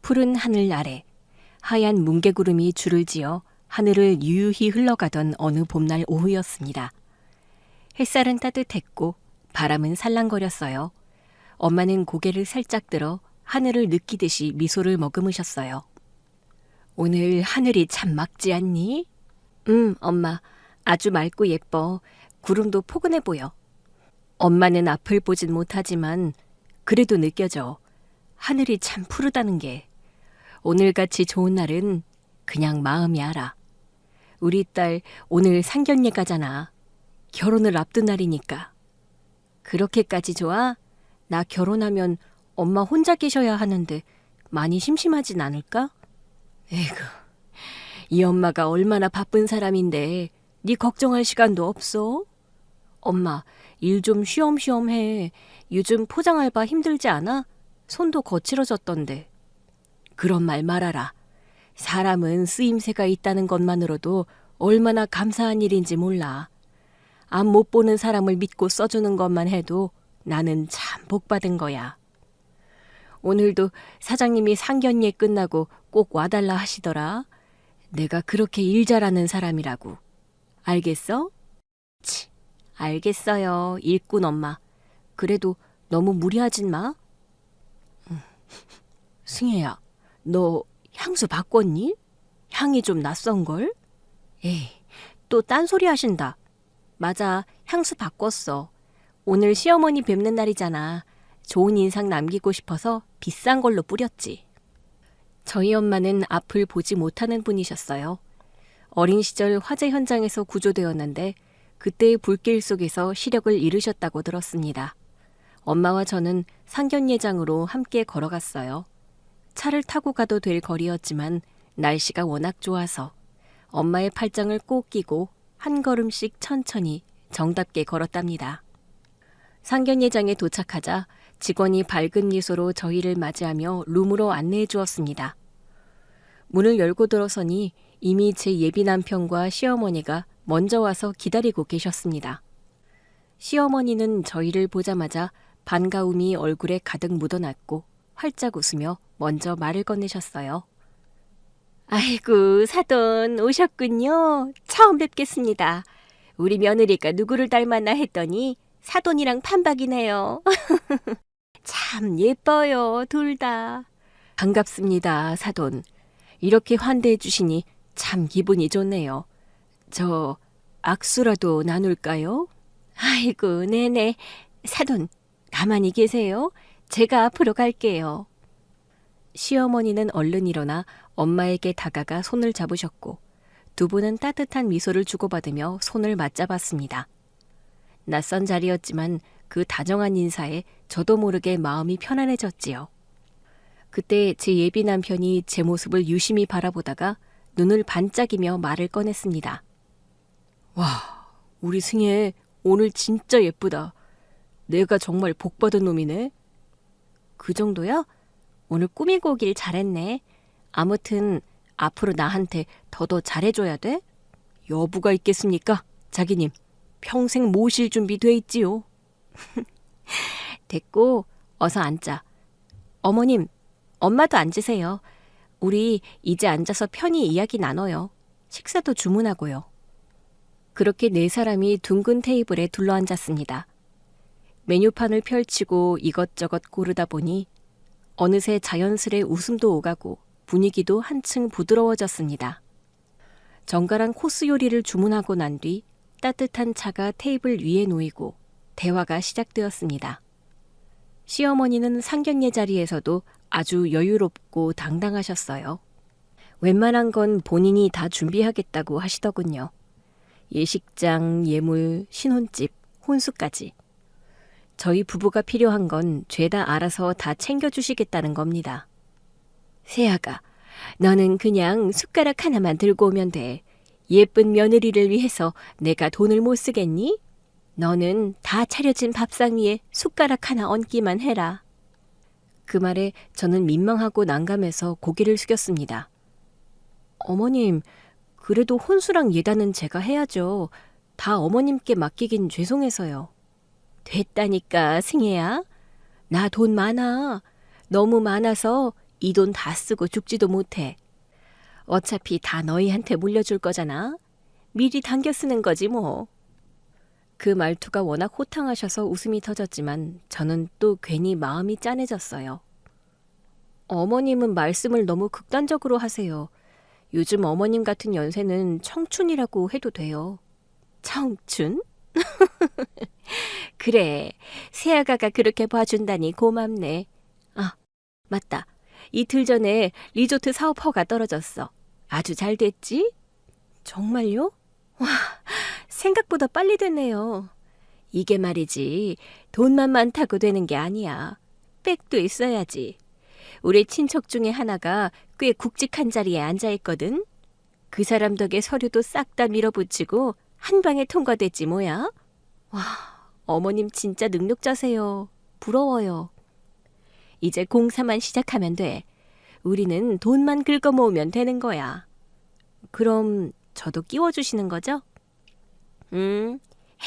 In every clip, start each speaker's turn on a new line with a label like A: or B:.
A: 푸른 하늘 아래 하얀 뭉게구름이 줄을 지어 하늘을 유유히 흘러가던 어느 봄날 오후였습니다. 햇살은 따뜻했고 바람은 살랑거렸어요. 엄마는 고개를 살짝 들어 하늘을 느끼듯이 미소를 머금으셨어요. 오늘 하늘이 참 맑지 않니? 엄마. 아주 맑고 예뻐. 구름도 포근해 보여. 엄마는 앞을 보진 못하지만 그래도 느껴져. 하늘이 참 푸르다는 게. 오늘같이 좋은 날은 그냥 마음이 알아. 우리 딸 오늘 상견례 가잖아. 결혼을 앞둔 날이니까. 그렇게까지 좋아? 나 결혼하면 엄마 혼자 계셔야 하는데 많이 심심하진 않을까? 에이구, 이 엄마가 얼마나 바쁜 사람인데 네 걱정할 시간도 없어? 엄마, 일 좀 쉬엄쉬엄 해. 요즘 포장 알바 힘들지 않아? 손도 거칠어졌던데. 그런 말 말아라. 사람은 쓰임새가 있다는 것만으로도 얼마나 감사한 일인지 몰라. 앞 못 보는 사람을 믿고 써주는 것만 해도 나는 참 복받은 거야. 오늘도 사장님이 상견례 끝나고 꼭 와달라 하시더라. 내가 그렇게 일 잘하는 사람이라고. 알겠어? 치, 알겠어요. 일꾼 엄마. 그래도 너무 무리하진 마. 승혜야, 너 향수 바꿨니? 향이 좀 낯선걸? 에이, 또 딴소리 하신다. 맞아, 향수 바꿨어. 오늘 시어머니 뵙는 날이잖아. 좋은 인상 남기고 싶어서 비싼 걸로 뿌렸지. 저희 엄마는 앞을 보지 못하는 분이셨어요. 어린 시절 화재 현장에서 구조되었는데 그때의 불길 속에서 시력을 잃으셨다고 들었습니다. 엄마와 저는 상견례장으로 함께 걸어갔어요. 차를 타고 가도 될 거리였지만 날씨가 워낙 좋아서 엄마의 팔짱을 꼭 끼고 한 걸음씩 천천히 정답게 걸었답니다. 상견례장에 도착하자 직원이 밝은 미소로 저희를 맞이하며 룸으로 안내해 주었습니다. 문을 열고 들어서니 이미 제 예비 남편과 시어머니가 먼저 와서 기다리고 계셨습니다. 시어머니는 저희를 보자마자 반가움이 얼굴에 가득 묻어났고 활짝 웃으며 먼저 말을 건네셨어요. 아이고, 사돈 오셨군요. 처음 뵙겠습니다. 우리 며느리가 누구를 닮았나 했더니 사돈이랑 판박이네요. 참 예뻐요, 둘 다. 반갑습니다, 사돈. 이렇게 환대해 주시니 참 기분이 좋네요. 저 악수라도 나눌까요? 아이고, 네네. 사돈, 가만히 계세요. 제가 앞으로 갈게요. 시어머니는 얼른 일어나 엄마에게 다가가 손을 잡으셨고 두 분은 따뜻한 미소를 주고받으며 손을 맞잡았습니다. 낯선 자리였지만 그 다정한 인사에 저도 모르게 마음이 편안해졌지요. 그때 제 예비 남편이 제 모습을 유심히 바라보다가 눈을 반짝이며 말을 꺼냈습니다. 와, 우리 승혜 오늘 진짜 예쁘다. 내가 정말 복받은 놈이네. 그 정도야? 오늘 꾸미고 오길 잘했네. 아무튼 앞으로 나한테 더더 잘해줘야 돼? 여부가 있겠습니까? 자기님, 평생 모실 준비 돼 있지요. 됐고, 어서 앉자. 어머님, 엄마도 앉으세요. 우리 이제 앉아서 편히 이야기 나눠요. 식사도 주문하고요. 그렇게 네 사람이 둥근 테이블에 둘러앉았습니다. 메뉴판을 펼치고 이것저것 고르다 보니 어느새 자연스레 웃음도 오가고 분위기도 한층 부드러워졌습니다. 정갈한 코스 요리를 주문하고 난 뒤 따뜻한 차가 테이블 위에 놓이고 대화가 시작되었습니다. 시어머니는 상견례 자리에서도 아주 여유롭고 당당하셨어요. 웬만한 건 본인이 다 준비하겠다고 하시더군요. 예식장, 예물, 신혼집, 혼수까지. 저희 부부가 필요한 건 죄다 알아서 다 챙겨주시겠다는 겁니다. 세아가, 너는 그냥 숟가락 하나만 들고 오면 돼. 예쁜 며느리를 위해서 내가 돈을 못 쓰겠니? 너는 다 차려진 밥상 위에 숟가락 하나 얹기만 해라. 그 말에 저는 민망하고 난감해서 고개를 숙였습니다. 어머님, 그래도 혼수랑 예단은 제가 해야죠. 다 어머님께 맡기긴 죄송해서요. 됐다니까, 승혜야. 나 돈 많아. 너무 많아서 이 돈 다 쓰고 죽지도 못해. 어차피 다 너희한테 물려줄 거잖아. 미리 당겨 쓰는 거지 뭐. 그 말투가 워낙 호탕하셔서 웃음이 터졌지만 저는 또 괜히 마음이 짠해졌어요. 어머님은 말씀을 너무 극단적으로 하세요. 요즘 어머님 같은 연세는 청춘이라고 해도 돼요. 청춘? 그래, 새아가가 그렇게 봐준다니 고맙네. 아, 맞다. 이틀 전에 리조트 사업 허가 떨어졌어. 아주 잘 됐지? 정말요? 와, 생각보다 빨리 됐네요. 이게 말이지, 돈만 많다고 되는 게 아니야. 백도 있어야지. 우리 친척 중에 하나가 꽤 굵직한 자리에 앉아있거든. 그 사람 덕에 서류도 싹 다 밀어붙이고 한 방에 통과됐지 뭐야. 와, 어머님 진짜 능력자세요. 부러워요. 이제 공사만 시작하면 돼. 우리는 돈만 긁어 모으면 되는 거야. 그럼 저도 끼워주시는 거죠?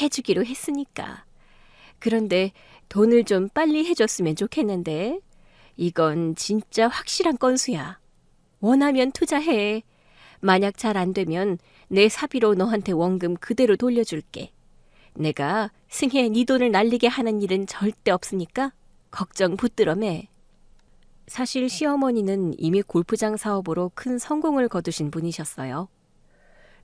A: 해주기로 했으니까. 그런데 돈을 좀 빨리 해줬으면 좋겠는데. 이건 진짜 확실한 건수야. 원하면 투자해. 만약 잘 안 되면 내 사비로 너한테 원금 그대로 돌려줄게. 내가 승혜 네 돈을 날리게 하는 일은 절대 없으니까 걱정 붙들어 매. 사실 시어머니는 이미 골프장 사업으로 큰 성공을 거두신 분이셨어요.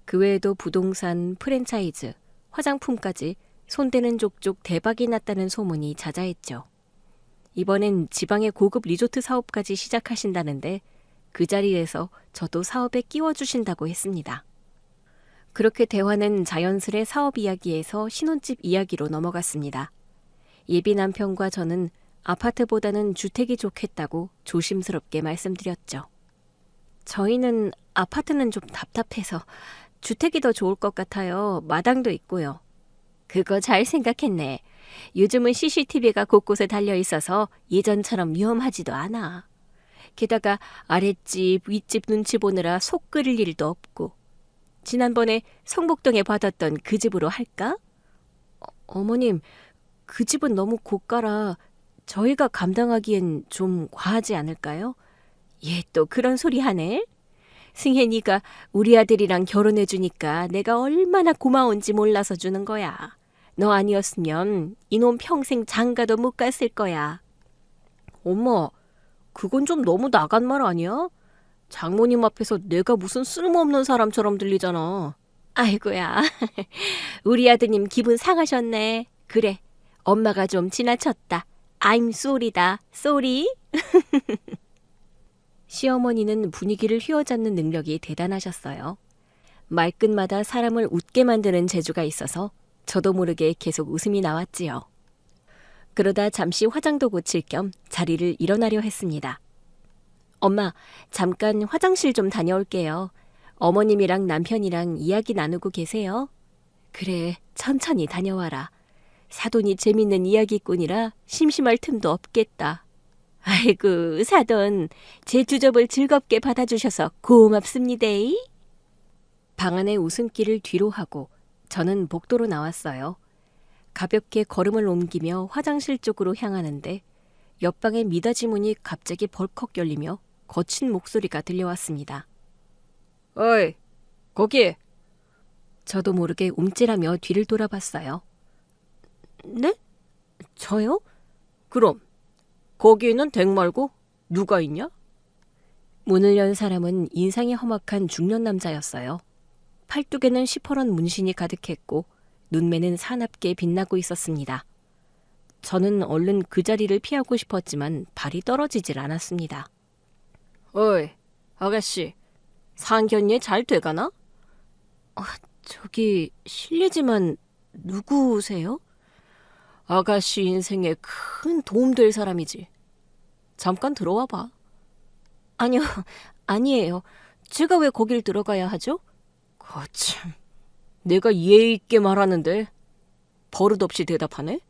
A: 그 외에도 부동산, 프랜차이즈, 화장품까지 손대는 족족 대박이 났다는 소문이 자자했죠. 이번엔 지방의 고급 리조트 사업까지 시작하신다는데 그 자리에서 저도 사업에 끼워주신다고 했습니다. 그렇게 대화는 자연스레 사업 이야기에서 신혼집 이야기로 넘어갔습니다. 예비 남편과 저는 아파트보다는 주택이 좋겠다고 조심스럽게 말씀드렸죠. 저희는 아파트는 좀 답답해서 주택이 더 좋을 것 같아요. 마당도 있고요. 그거 잘 생각했네. 요즘은 CCTV가 곳곳에 달려 있어서 예전처럼 위험하지도 않아. 게다가 아랫집, 윗집 눈치 보느라 속 끓일 일도 없고. 지난번에 성북동에 받았던 그 집으로 할까? 어머님, 그 집은 너무 고가라 저희가 감당하기엔 좀 과하지 않을까요? 얘 또 그런 소리 하네? 승혜니가 우리 아들이랑 결혼해주니까 내가 얼마나 고마운지 몰라서 주는 거야. 너 아니었으면 이놈 평생 장가도 못 갔을 거야. 엄마, 그건 좀 너무 나간 말 아니야? 장모님 앞에서 내가 무슨 쓸모없는 사람처럼 들리잖아. 아이고야, 우리 아드님 기분 상하셨네. 그래, 엄마가 좀 지나쳤다. I'm sorry다, sorry. 시어머니는 분위기를 휘어잡는 능력이 대단하셨어요. 말끝마다 사람을 웃게 만드는 재주가 있어서 저도 모르게 계속 웃음이 나왔지요. 그러다 잠시 화장도 고칠 겸 자리를 일어나려 했습니다. 엄마, 잠깐 화장실 좀 다녀올게요. 어머님이랑 남편이랑 이야기 나누고 계세요. 그래, 천천히 다녀와라. 사돈이 재밌는 이야기꾼이라 심심할 틈도 없겠다. 아이고, 사돈, 제 주접을 즐겁게 받아주셔서 고맙습니다. 방 안의 웃음기를 뒤로 하고 저는 복도로 나왔어요. 가볍게 걸음을 옮기며 화장실 쪽으로 향하는데 옆방의 미닫이 문이 갑자기 벌컥 열리며 거친 목소리가 들려왔습니다. 어이, 거기! 저도 모르게 움찔하며 뒤를 돌아봤어요. 네? 저요? 그럼 거기에는 댁 말고 누가 있냐? 문을 연 사람은 인상이 험악한 중년 남자였어요. 팔뚝에는 시퍼런 문신이 가득했고 눈매는 사납게 빛나고 있었습니다. 저는 얼른 그 자리를 피하고 싶었지만 발이 떨어지질 않았습니다. 어이, 아가씨, 상견례 잘 돼가나? 저기 실례지만 누구세요? 아가씨 인생에 큰 도움될 사람이지. 잠깐 들어와 봐. 아니요, 아니에요. 제가 왜 거길 들어가야 하죠? 거참, 내가 예의 있게 말하는데 버릇없이 대답하네?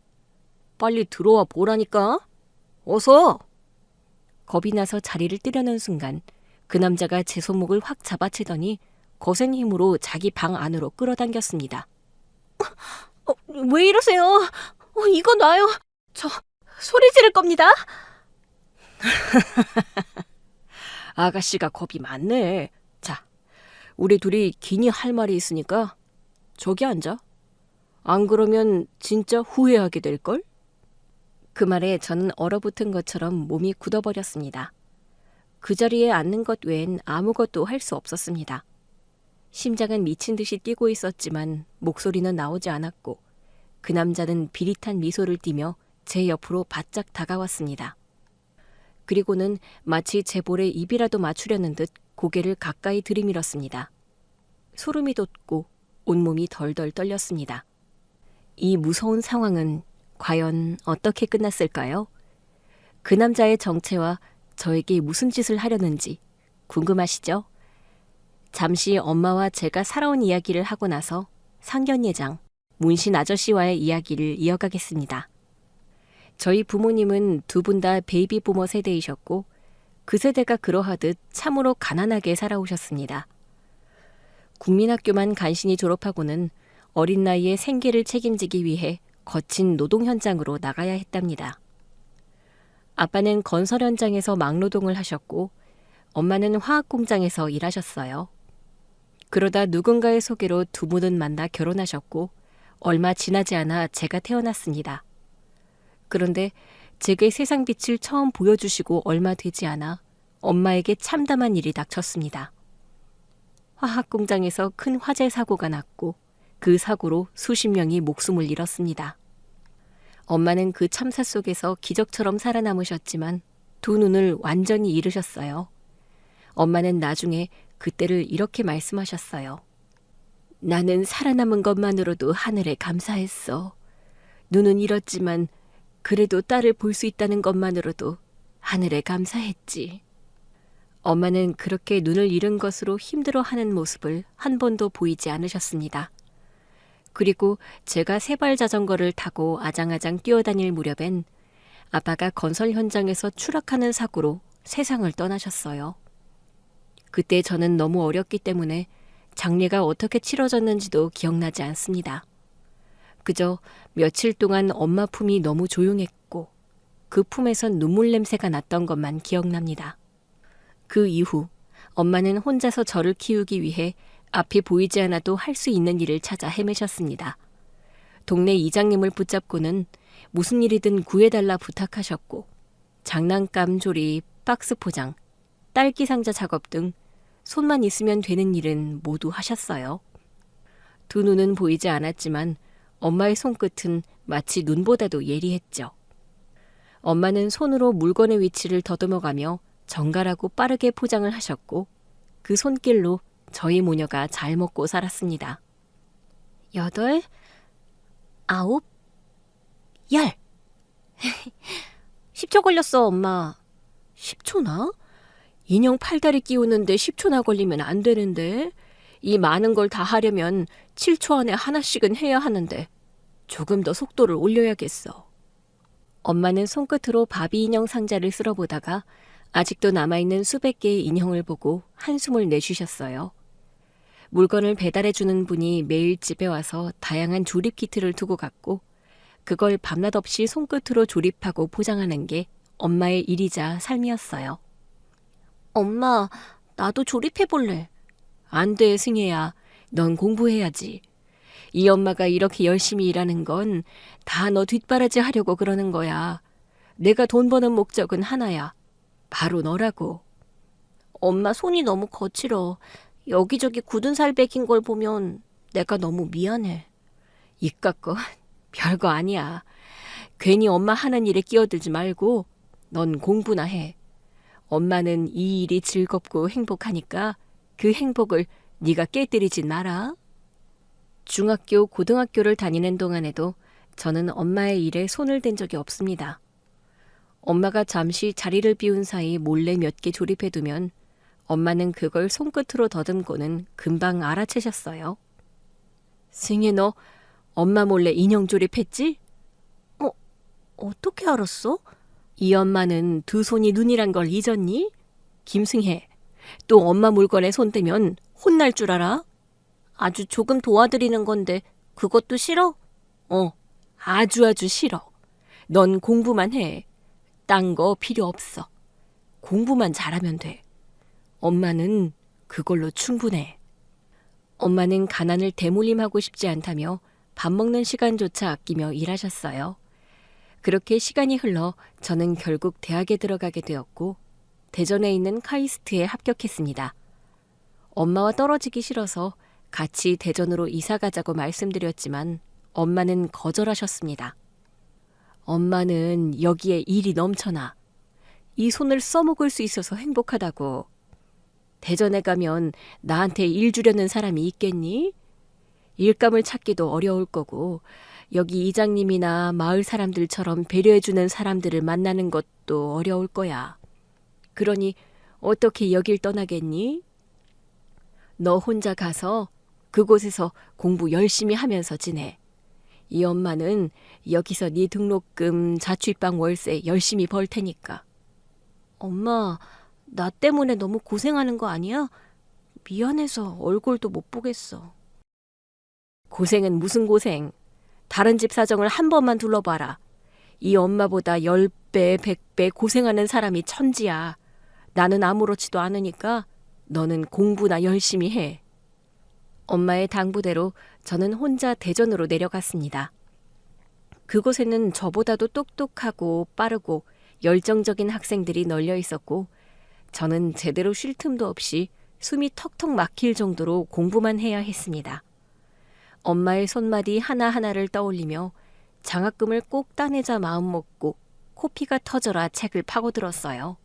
A: 빨리 들어와 보라니까. 어서! 겁이 나서 자리를 뜨려는 순간 그 남자가 제 손목을 확 잡아채더니 거센 힘으로 자기 방 안으로 끌어당겼습니다. 왜 이러세요? 이거 놔요. 저 소리 지를 겁니다. 아가씨가 겁이 많네. 자, 우리 둘이 기니 할 말이 있으니까 저기 앉아. 안 그러면 진짜 후회하게 될걸? 그 말에 저는 얼어붙은 것처럼 몸이 굳어버렸습니다. 그 자리에 앉는 것 외엔 아무것도 할 수 없었습니다. 심장은 미친 듯이 뛰고 있었지만 목소리는 나오지 않았고 그 남자는 비릿한 미소를 띠며 제 옆으로 바짝 다가왔습니다. 그리고는 마치 제 볼에 입이라도 맞추려는 듯 고개를 가까이 들이밀었습니다. 소름이 돋고 온몸이 덜덜 떨렸습니다. 이 무서운 상황은 과연 어떻게 끝났을까요? 그 남자의 정체와 저에게 무슨 짓을 하려는지 궁금하시죠? 잠시 엄마와 제가 살아온 이야기를 하고 나서 상견예장, 문신 아저씨와의 이야기를 이어가겠습니다. 저희 부모님은 두 분 다 베이비 부머 세대이셨고 그 세대가 그러하듯 참으로 가난하게 살아오셨습니다. 국민학교만 간신히 졸업하고는 어린 나이에 생계를 책임지기 위해 거친 노동 현장으로 나가야 했답니다. 아빠는 건설 현장에서 막노동을 하셨고 엄마는 화학 공장에서 일하셨어요. 그러다 누군가의 소개로 두 분은 만나 결혼하셨고 얼마 지나지 않아 제가 태어났습니다. 그런데 제게 세상 빛을 처음 보여주시고 얼마 되지 않아 엄마에게 참담한 일이 닥쳤습니다. 화학 공장에서 큰 화재 사고가 났고 그 사고로 수십 명이 목숨을 잃었습니다. 엄마는 그 참사 속에서 기적처럼 살아남으셨지만 두 눈을 완전히 잃으셨어요. 엄마는 나중에 그때를 이렇게 말씀하셨어요. 나는 살아남은 것만으로도 하늘에 감사했어. 눈은 잃었지만 그래도 딸을 볼 수 있다는 것만으로도 하늘에 감사했지. 엄마는 그렇게 눈을 잃은 것으로 힘들어하는 모습을 한 번도 보이지 않으셨습니다. 그리고 제가 세발 자전거를 타고 아장아장 뛰어다닐 무렵엔 아빠가 건설 현장에서 추락하는 사고로 세상을 떠나셨어요. 그때 저는 너무 어렸기 때문에 장례가 어떻게 치러졌는지도 기억나지 않습니다. 그저 며칠 동안 엄마 품이 너무 조용했고 그 품에선 눈물 냄새가 났던 것만 기억납니다. 그 이후 엄마는 혼자서 저를 키우기 위해 앞이 보이지 않아도 할 수 있는 일을 찾아 헤매셨습니다. 동네 이장님을 붙잡고는 무슨 일이든 구해달라 부탁하셨고 장난감 조립, 박스 포장, 딸기 상자 작업 등 손만 있으면 되는 일은 모두 하셨어요. 두 눈은 보이지 않았지만 엄마의 손끝은 마치 눈보다도 예리했죠. 엄마는 손으로 물건의 위치를 더듬어가며 정갈하고 빠르게 포장을 하셨고 그 손길로 저희 모녀가 잘 먹고 살았습니다. 8, 9, 10. 10초 걸렸어, 엄마. 10초나? 인형 팔다리 끼우는데 10초나 걸리면 안 되는데. 이 많은 걸 다 하려면 7초 안에 하나씩은 해야 하는데 조금 더 속도를 올려야겠어. 엄마는 손끝으로 바비 인형 상자를 쓸어보다가 아직도 남아있는 수백 개의 인형을 보고 한숨을 내쉬셨어요. 물건을 배달해주는 분이 매일 집에 와서 다양한 조립 키트를 두고 갔고 그걸 밤낮 없이 손끝으로 조립하고 포장하는 게 엄마의 일이자 삶이었어요. 엄마, 나도 조립해볼래. 안 돼, 승혜야. 넌 공부해야지. 이 엄마가 이렇게 열심히 일하는 건 다 너 뒷바라지 하려고 그러는 거야. 내가 돈 버는 목적은 하나야. 바로 너라고. 엄마 손이 너무 거칠어. 여기저기 굳은 살 베긴 걸 보면 내가 너무 미안해. 이깟 거 별거 아니야. 괜히 엄마 하는 일에 끼어들지 말고 넌 공부나 해. 엄마는 이 일이 즐겁고 행복하니까 그 행복을 네가 깨뜨리진 마라. 중학교, 고등학교를 다니는 동안에도 저는 엄마의 일에 손을 댄 적이 없습니다. 엄마가 잠시 자리를 비운 사이 몰래 몇 개 조립해두면 엄마는 그걸 손끝으로 더듬고는 금방 알아채셨어요. 승혜, 너 엄마 몰래 인형 조립했지? 어떻게 알았어? 이 엄마는 두 손이 눈이란 걸 잊었니? 김승혜, 또 엄마 물건에 손대면 혼날 줄 알아? 아주 조금 도와드리는 건데 그것도 싫어? 아주 싫어. 넌 공부만 해. 딴 거 필요 없어. 공부만 잘하면 돼. 엄마는 그걸로 충분해. 엄마는 가난을 대물림하고 싶지 않다며 밥 먹는 시간조차 아끼며 일하셨어요. 그렇게 시간이 흘러 저는 결국 대학에 들어가게 되었고 대전에 있는 카이스트에 합격했습니다. 엄마와 떨어지기 싫어서 같이 대전으로 이사 가자고 말씀드렸지만 엄마는 거절하셨습니다. 엄마는 여기에 일이 넘쳐나. 이 손을 써먹을 수 있어서 행복하다고. 대전에 가면 나한테 일 주려는 사람이 있겠니? 일감을 찾기도 어려울 거고 여기 이장님이나 마을 사람들처럼 배려해주는 사람들을 만나는 것도 어려울 거야. 그러니 어떻게 여길 떠나겠니? 너 혼자 가서 그곳에서 공부 열심히 하면서 지내. 이 엄마는 여기서 네 등록금, 자취방 월세 열심히 벌 테니까. 엄마, 나 때문에 너무 고생하는 거 아니야? 미안해서 얼굴도 못 보겠어. 고생은 무슨 고생. 다른 집 사정을 한 번만 둘러봐라. 이 엄마보다 10배, 100배 고생하는 사람이 천지야. 나는 아무렇지도 않으니까 너는 공부나 열심히 해. 엄마의 당부대로 저는 혼자 대전으로 내려갔습니다. 그곳에는 저보다도 똑똑하고 빠르고 열정적인 학생들이 널려 있었고 저는 제대로 쉴 틈도 없이 숨이 턱턱 막힐 정도로 공부만 해야 했습니다. 엄마의 손마디 하나하나를 떠올리며 장학금을 꼭 따내자 마음먹고 코피가 터져라 책을 파고들었어요.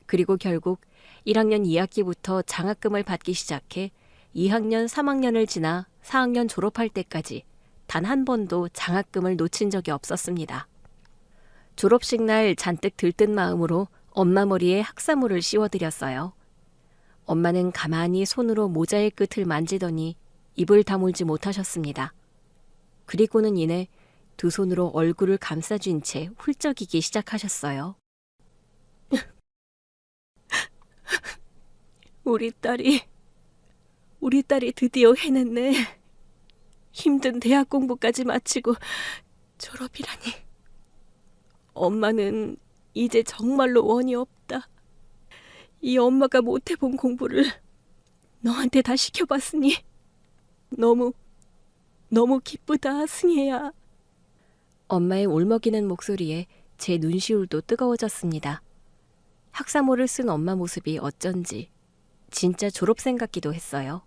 A: 그리고 결국 1학년 2학기부터 장학금을 받기 시작해 2학년 3학년을 지나 4학년 졸업할 때까지 단 한 번도 장학금을 놓친 적이 없었습니다. 졸업식 날 잔뜩 들뜬 마음으로 엄마 머리에 학사모를 씌워드렸어요. 엄마는 가만히 손으로 모자의 끝을 만지더니 입을 다물지 못하셨습니다. 그리고는 이내 두 손으로 얼굴을 감싸쥔 채 훌쩍이기 시작하셨어요. 우리 딸이 드디어 해냈네. 힘든 대학 공부까지 마치고 졸업이라니. 엄마는 이제 정말로 원이 없다. 이 엄마가 못해본 공부를 너한테 다 시켜봤으니 너무 기쁘다, 승혜야. 엄마의 울먹이는 목소리에 제 눈시울도 뜨거워졌습니다. 학사모를 쓴 엄마 모습이 어쩐지 진짜 졸업생 같기도 했어요.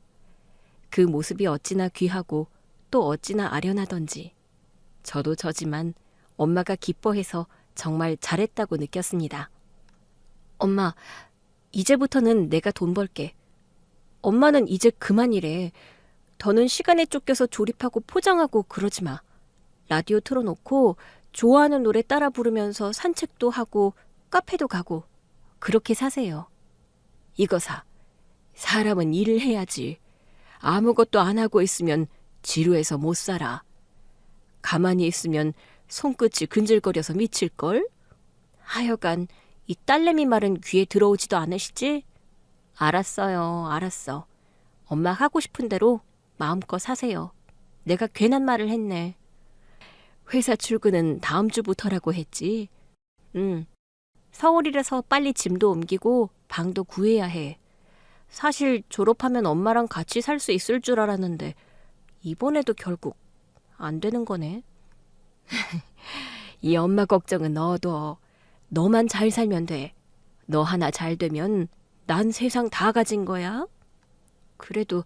A: 그 모습이 어찌나 귀하고 또 어찌나 아련하던지 저도 저지만 엄마가 기뻐해서 정말 잘했다고 느꼈습니다. 엄마, 이제부터는 내가 돈 벌게. 엄마는 이제 그만 일해. 더는 시간에 쫓겨서 조립하고 포장하고 그러지 마. 라디오 틀어놓고 좋아하는 노래 따라 부르면서 산책도 하고 카페도 가고 그렇게 사세요. 이거 사. 사람은 일을 해야지. 아무것도 안 하고 있으면 지루해서 못 살아. 가만히 있으면 손끝이 근질거려서 미칠걸? 하여간 이 딸내미 말은 귀에 들어오지도 않으시지? 알았어요, 알았어. 엄마 하고 싶은 대로 마음껏 사세요. 내가 괜한 말을 했네. 회사 출근은 다음 주부터라고 했지. 서울이라서 빨리 짐도 옮기고 방도 구해야 해. 사실 졸업하면 엄마랑 같이 살 수 있을 줄 알았는데 이번에도 결국 안 되는 거네. 이 엄마 걱정은 넣어둬. 너만 잘 살면 돼. 너 하나 잘 되면 난 세상 다 가진 거야. 그래도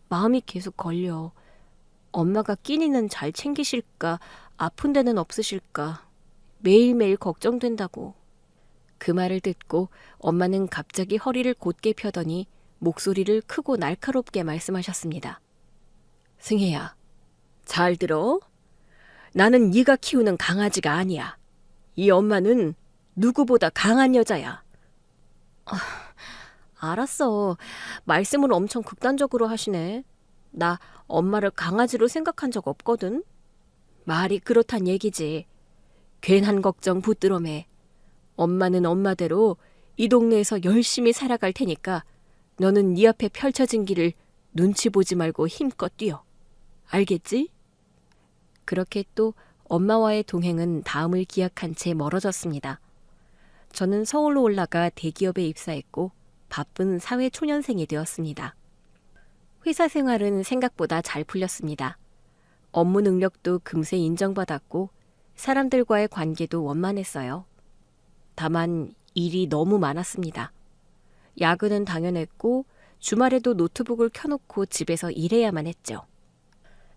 A: 마음이 계속 걸려. 엄마가 끼니는 잘 챙기실까? 아픈 데는 없으실까? 매일매일 걱정된다고. 그 말을 듣고 엄마는 갑자기 허리를 곧게 펴더니 목소리를 크고 날카롭게 말씀하셨습니다. 승혜야, 잘 들어? 나는 네가 키우는 강아지가 아니야. 이 엄마는 누구보다 강한 여자야. 알았어. 말씀을 엄청 극단적으로 하시네. 나 엄마를 강아지로 생각한 적 없거든. 말이 그렇단 얘기지. 괜한 걱정 붙들어 매. 엄마는 엄마대로 이 동네에서 열심히 살아갈 테니까 너는 네 앞에 펼쳐진 길을 눈치 보지 말고 힘껏 뛰어. 알겠지? 그렇게 또 엄마와의 동행은 다음을 기약한 채 멀어졌습니다. 저는 서울로 올라가 대기업에 입사했고 바쁜 사회 초년생이 되었습니다. 회사 생활은 생각보다 잘 풀렸습니다. 업무 능력도 금세 인정받았고 사람들과의 관계도 원만했어요. 다만 일이 너무 많았습니다. 야근은 당연했고 주말에도 노트북을 켜놓고 집에서 일해야만 했죠.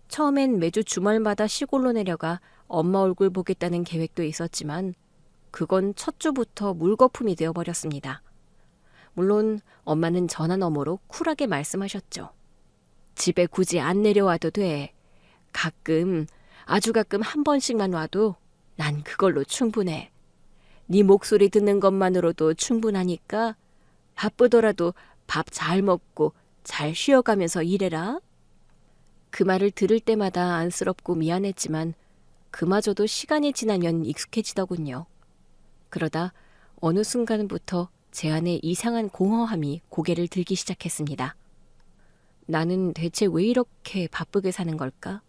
A: 처음엔 매주 주말마다 시골로 내려가 엄마 얼굴 보겠다는 계획도 있었지만 그건 첫 주부터 물거품이 되어버렸습니다. 물론 엄마는 전화 너머로 쿨하게 말씀하셨죠. 집에 굳이 안 내려와도 돼. 가끔, 아주 가끔 한 번씩만 와도 난 그걸로 충분해. 네 목소리 듣는 것만으로도 충분하니까 바쁘더라도 밥 잘 먹고 잘 쉬어가면서 일해라. 그 말을 들을 때마다 안쓰럽고 미안했지만 그마저도 시간이 지나면 익숙해지더군요. 그러다 어느 순간부터 제 안에 이상한 공허함이 고개를 들기 시작했습니다. 나는 대체 왜 이렇게 바쁘게 사는 걸까?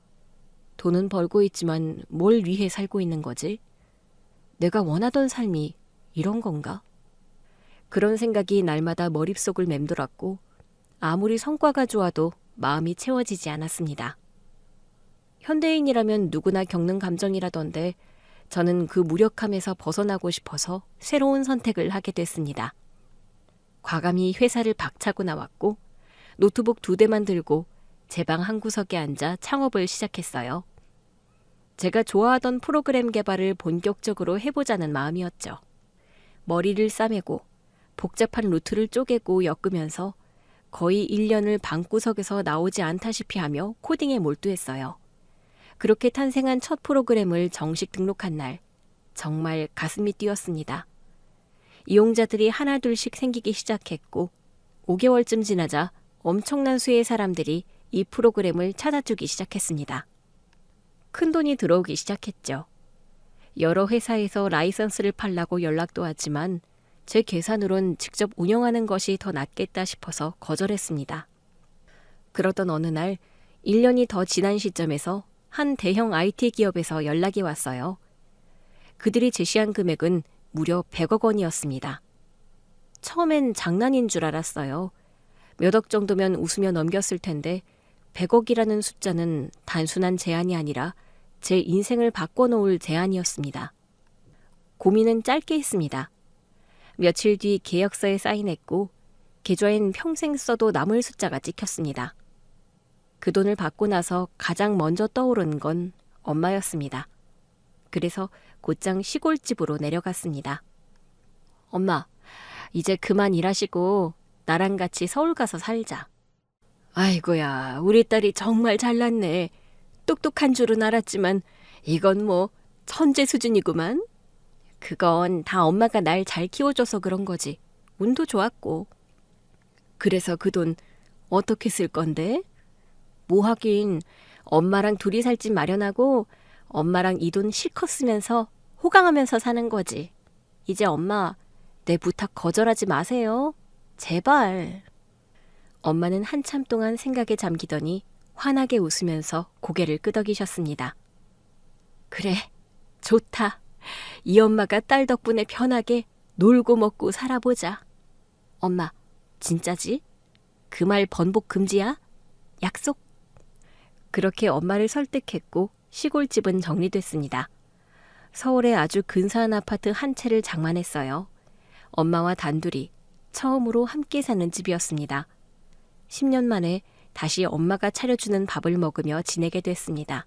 A: 돈은 벌고 있지만 뭘 위해 살고 있는 거지? 내가 원하던 삶이 이런 건가? 그런 생각이 날마다 머릿속을 맴돌았고 아무리 성과가 좋아도 마음이 채워지지 않았습니다. 현대인이라면 누구나 겪는 감정이라던데 저는 그 무력함에서 벗어나고 싶어서 새로운 선택을 하게 됐습니다. 과감히 회사를 박차고 나왔고 노트북 2대만 들고 제 방 한구석에 앉아 창업을 시작했어요. 제가 좋아하던 프로그램 개발을 본격적으로 해보자는 마음이었죠. 머리를 싸매고 복잡한 루트를 쪼개고 엮으면서 거의 1년을 방구석에서 나오지 않다시피 하며 코딩에 몰두했어요. 그렇게 탄생한 첫 프로그램을 정식 등록한 날 정말 가슴이 뛰었습니다. 이용자들이 하나둘씩 생기기 시작했고 5개월쯤 지나자 엄청난 수의 사람들이 이 프로그램을 찾아주기 시작했습니다. 큰돈이 들어오기 시작했죠. 여러 회사에서 라이선스를 팔라고 연락도 왔지만 제 계산으론 직접 운영하는 것이 더 낫겠다 싶어서 거절했습니다. 그러던 어느 날 1년이 더 지난 시점에서 한 대형 IT 기업에서 연락이 왔어요. 그들이 제시한 금액은 무려 100억 원이었습니다. 처음엔 장난인 줄 알았어요. 몇 억 정도면 웃으며 넘겼을 텐데 100억이라는 숫자는 단순한 제안이 아니라 제 인생을 바꿔놓을 제안이었습니다. 고민은 짧게 했습니다. 며칠 뒤 계약서에 사인했고 계좌엔 평생 써도 남을 숫자가 찍혔습니다. 그 돈을 받고 나서 가장 먼저 떠오른 건 엄마였습니다. 그래서 곧장 시골집으로 내려갔습니다. 엄마, 이제 그만 일하시고 나랑 같이 서울 가서 살자. 아이고야, 우리 딸이 정말 잘났네. 똑똑한 줄은 알았지만 이건 뭐 천재 수준이구만. 그건 다 엄마가 날 잘 키워줘서 그런 거지. 운도 좋았고. 그래서 그 돈 어떻게 쓸 건데? 뭐 하긴 엄마랑 둘이 살 집 마련하고 엄마랑 이 돈 실컷 쓰면서 호강하면서 사는 거지. 이제 엄마 내 부탁 거절하지 마세요. 제발. 엄마는 한참 동안 생각에 잠기더니 환하게 웃으면서 고개를 끄덕이셨습니다. 그래, 좋다. 이 엄마가 딸 덕분에 편하게 놀고 먹고 살아보자. 엄마, 진짜지? 그 말 번복 금지야? 약속? 그렇게 엄마를 설득했고 시골집은 정리됐습니다. 서울에 아주 근사한 아파트 한 채를 장만했어요. 엄마와 단둘이 처음으로 함께 사는 집이었습니다. 10년 만에 다시 엄마가 차려주는 밥을 먹으며 지내게 됐습니다.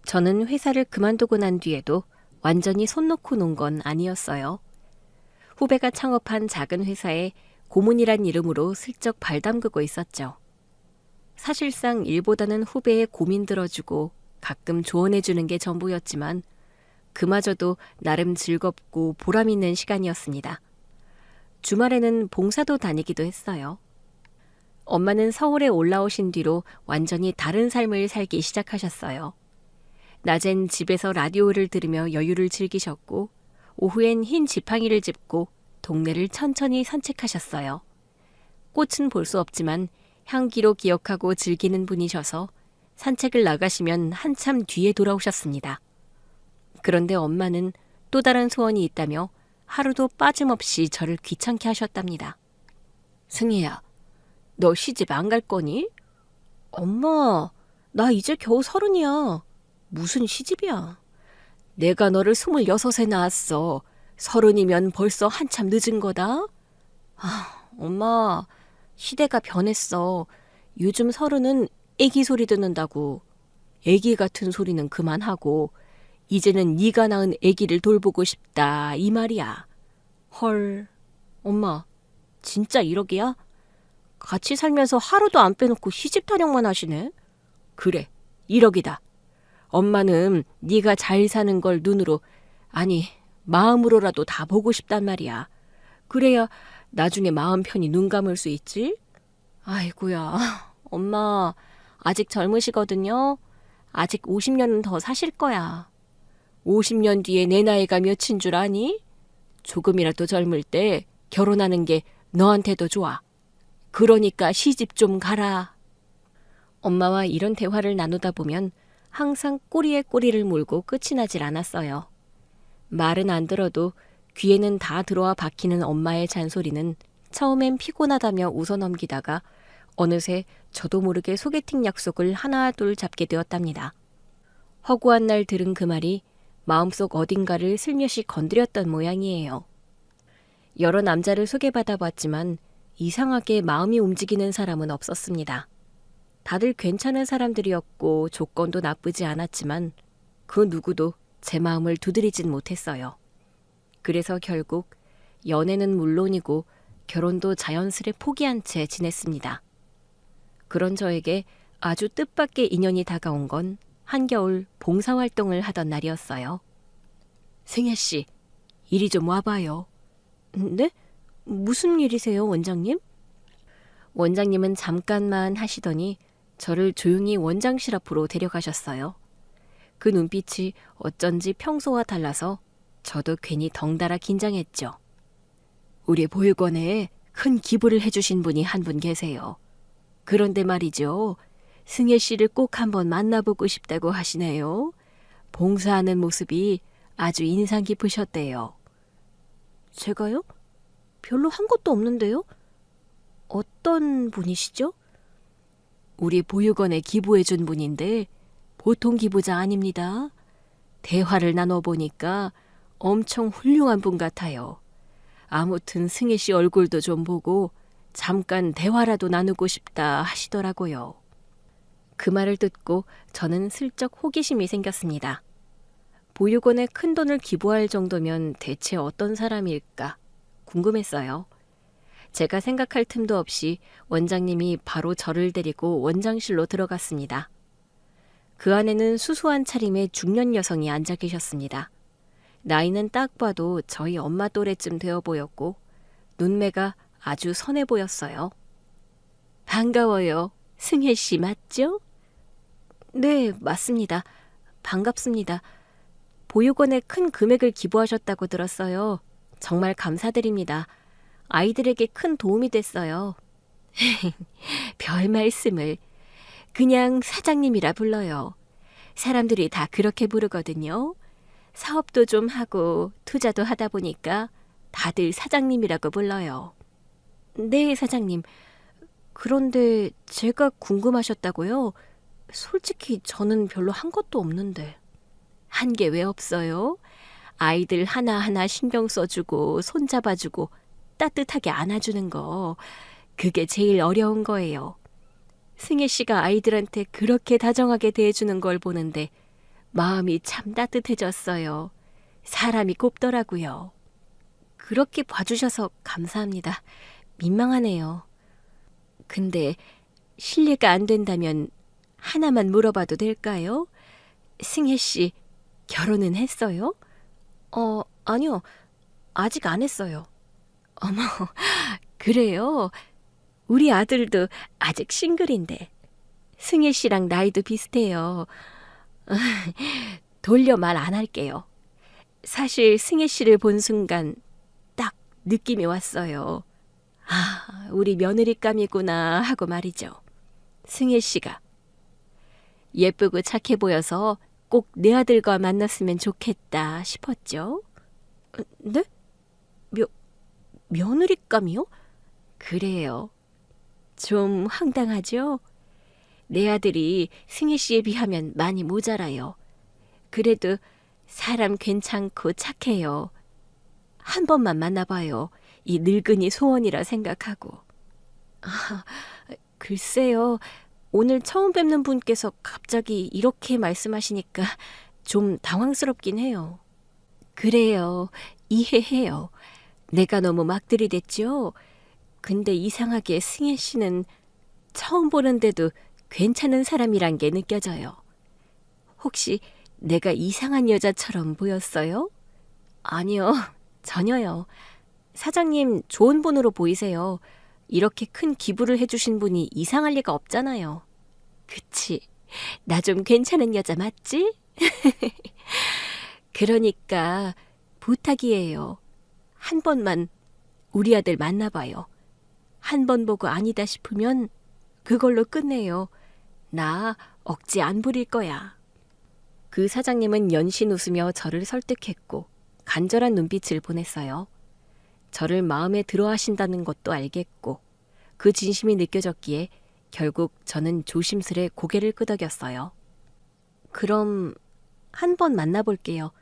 A: 저는 회사를 그만두고 난 뒤에도 완전히 손 놓고 논 건 아니었어요. 후배가 창업한 작은 회사에 고문이란 이름으로 슬쩍 발 담그고 있었죠. 사실상 일보다는 후배의 고민 들어주고 가끔 조언해주는 게 전부였지만 그마저도 나름 즐겁고 보람 있는 시간이었습니다. 주말에는 봉사도 다니기도 했어요. 엄마는 서울에 올라오신 뒤로 완전히 다른 삶을 살기 시작하셨어요. 낮엔 집에서 라디오를 들으며 여유를 즐기셨고 오후엔 흰 지팡이를 짚고 동네를 천천히 산책하셨어요. 꽃은 볼 수 없지만 향기로 기억하고 즐기는 분이셔서 산책을 나가시면 한참 뒤에 돌아오셨습니다. 그런데 엄마는 또 다른 소원이 있다며 하루도 빠짐없이 저를 귀찮게 하셨답니다. 승희야, 너 시집 안 갈 거니? 엄마, 나 이제 겨우 30이야. 무슨 시집이야. 내가 너를 26에 낳았어. 30이면 벌써 한참 늦은 거다. 엄마, 시대가 변했어. 요즘 30은 애기 소리 듣는다고. 애기 같은 소리는 그만하고 이제는 네가 낳은 애기를 돌보고 싶다 이 말이야. 헐, 엄마, 진짜 1억이야? 같이 살면서 하루도 안 빼놓고 시집 타령만 하시네. 그래, 1억이다. 엄마는 네가 잘 사는 걸 눈으로, 아니 마음으로라도 다 보고 싶단 말이야. 그래야 나중에 마음 편히 눈 감을 수 있지? 아이고야, 엄마 아직 젊으시거든요. 아직 50년은 더 사실 거야. 50년 뒤에 내 나이가 몇인 줄 아니? 조금이라도 젊을 때 결혼하는 게 너한테도 좋아. 그러니까 시집 좀 가라. 엄마와 이런 대화를 나누다 보면 항상 꼬리에 꼬리를 물고 끝이 나질 않았어요. 말은 안 들어도 귀에는 다 들어와 박히는 엄마의 잔소리는 처음엔 피곤하다며 웃어넘기다가 어느새 저도 모르게 소개팅 약속을 하나 둘 잡게 되었답니다. 허구한 날 들은 그 말이 마음속 어딘가를 슬며시 건드렸던 모양이에요. 여러 남자를 소개받아 봤지만 이상하게 마음이 움직이는 사람은 없었습니다. 다들 괜찮은 사람들이었고 조건도 나쁘지 않았지만 그 누구도 제 마음을 두드리진 못했어요. 그래서 결국 연애는 물론이고 결혼도 자연스레 포기한 채 지냈습니다. 그런 저에게 아주 뜻밖의 인연이 다가온 건 한겨울 봉사활동을 하던 날이었어요. 승혜 씨, 이리 좀 와봐요. 네? 무슨 일이세요, 원장님? 원장님은 잠깐만 하시더니 저를 조용히 원장실 앞으로 데려가셨어요. 그 눈빛이 어쩐지 평소와 달라서 저도 괜히 덩달아 긴장했죠. 우리 보육원에 큰 기부를 해주신 분이 한 분 계세요. 그런데 말이죠. 승혜 씨를 꼭 한번 만나보고 싶다고 하시네요. 봉사하는 모습이 아주 인상 깊으셨대요. 제가요? 별로 한 것도 없는데요? 어떤 분이시죠? 우리 보육원에 기부해준 분인데 보통 기부자 아닙니다. 대화를 나눠보니까 엄청 훌륭한 분 같아요. 아무튼 승혜 씨 얼굴도 좀 보고 잠깐 대화라도 나누고 싶다 하시더라고요. 그 말을 듣고 저는 슬쩍 호기심이 생겼습니다. 보육원에 큰 돈을 기부할 정도면 대체 어떤 사람일까 궁금했어요. 제가 생각할 틈도 없이 원장님이 바로 저를 데리고 원장실로 들어갔습니다. 그 안에는 수수한 차림의 중년 여성이 앉아 계셨습니다. 나이는 딱 봐도 저희 엄마 또래쯤 되어 보였고 눈매가 아주 선해 보였어요. 반가워요. 승혜 씨 맞죠? 네, 맞습니다. 반갑습니다. 보육원에 큰 금액을 기부하셨다고 들었어요. 정말 감사드립니다. 아이들에게 큰 도움이 됐어요. 별 말씀을. 그냥 사장님이라 불러요. 사람들이 다 그렇게 부르거든요. 사업도 좀 하고 투자도 하다 보니까 다들 사장님이라고 불러요. 네, 사장님. 그런데 제가 궁금하셨다고요? 솔직히 저는 별로 한 것도 없는데. 한 게 왜 없어요? 아이들 하나하나 신경 써주고 손잡아주고 따뜻하게 안아주는 거. 그게 제일 어려운 거예요. 승혜 씨가 아이들한테 그렇게 다정하게 대해주는 걸 보는데 마음이 참 따뜻해졌어요. 사람이 곱더라고요. 그렇게 봐주셔서 감사합니다. 민망하네요. 근데 실례가 안 된다면 하나만 물어봐도 될까요? 승혜 씨 결혼은 했어요? 아니요. 아직 안 했어요. 어머, 그래요? 우리 아들도 아직 싱글인데. 승혜 씨랑 나이도 비슷해요. 돌려 말 안 할게요. 사실 승혜 씨를 본 순간 딱 느낌이 왔어요. 아, 우리 며느리감이구나 하고 말이죠. 승혜 씨가 예쁘고 착해 보여서 꼭 내 아들과 만났으면 좋겠다 싶었죠. 네? 며느리감이요? 그래요. 좀 황당하죠? 내 아들이 승희 씨에 비하면 많이 모자라요. 그래도 사람 괜찮고 착해요. 한 번만 만나봐요. 이 늙은이 소원이라 생각하고. 아, 글쎄요. 오늘 처음 뵙는 분께서 갑자기 이렇게 말씀하시니까 좀 당황스럽긴 해요. 그래요. 이해해요. 내가 너무 막 들이댔죠? 근데 이상하게 승혜 씨는 처음 보는데도 괜찮은 사람이란 게 느껴져요. 혹시 내가 이상한 여자처럼 보였어요? 아니요, 전혀요. 사장님 좋은 분으로 보이세요. 이렇게 큰 기부를 해주신 분이 이상할 리가 없잖아요. 그치? 나 좀 괜찮은 여자 맞지? 그러니까 부탁이에요. 한 번만 우리 아들 만나봐요. 한 번 보고 아니다 싶으면 그걸로 끝내요. 나 억지 안 부릴 거야. 그 사장님은 연신 웃으며 저를 설득했고 간절한 눈빛을 보냈어요. 저를 마음에 들어 하신다는 것도 알겠고 그 진심이 느껴졌기에 결국 저는 조심스레 고개를 끄덕였어요. 그럼 한 번 만나볼게요.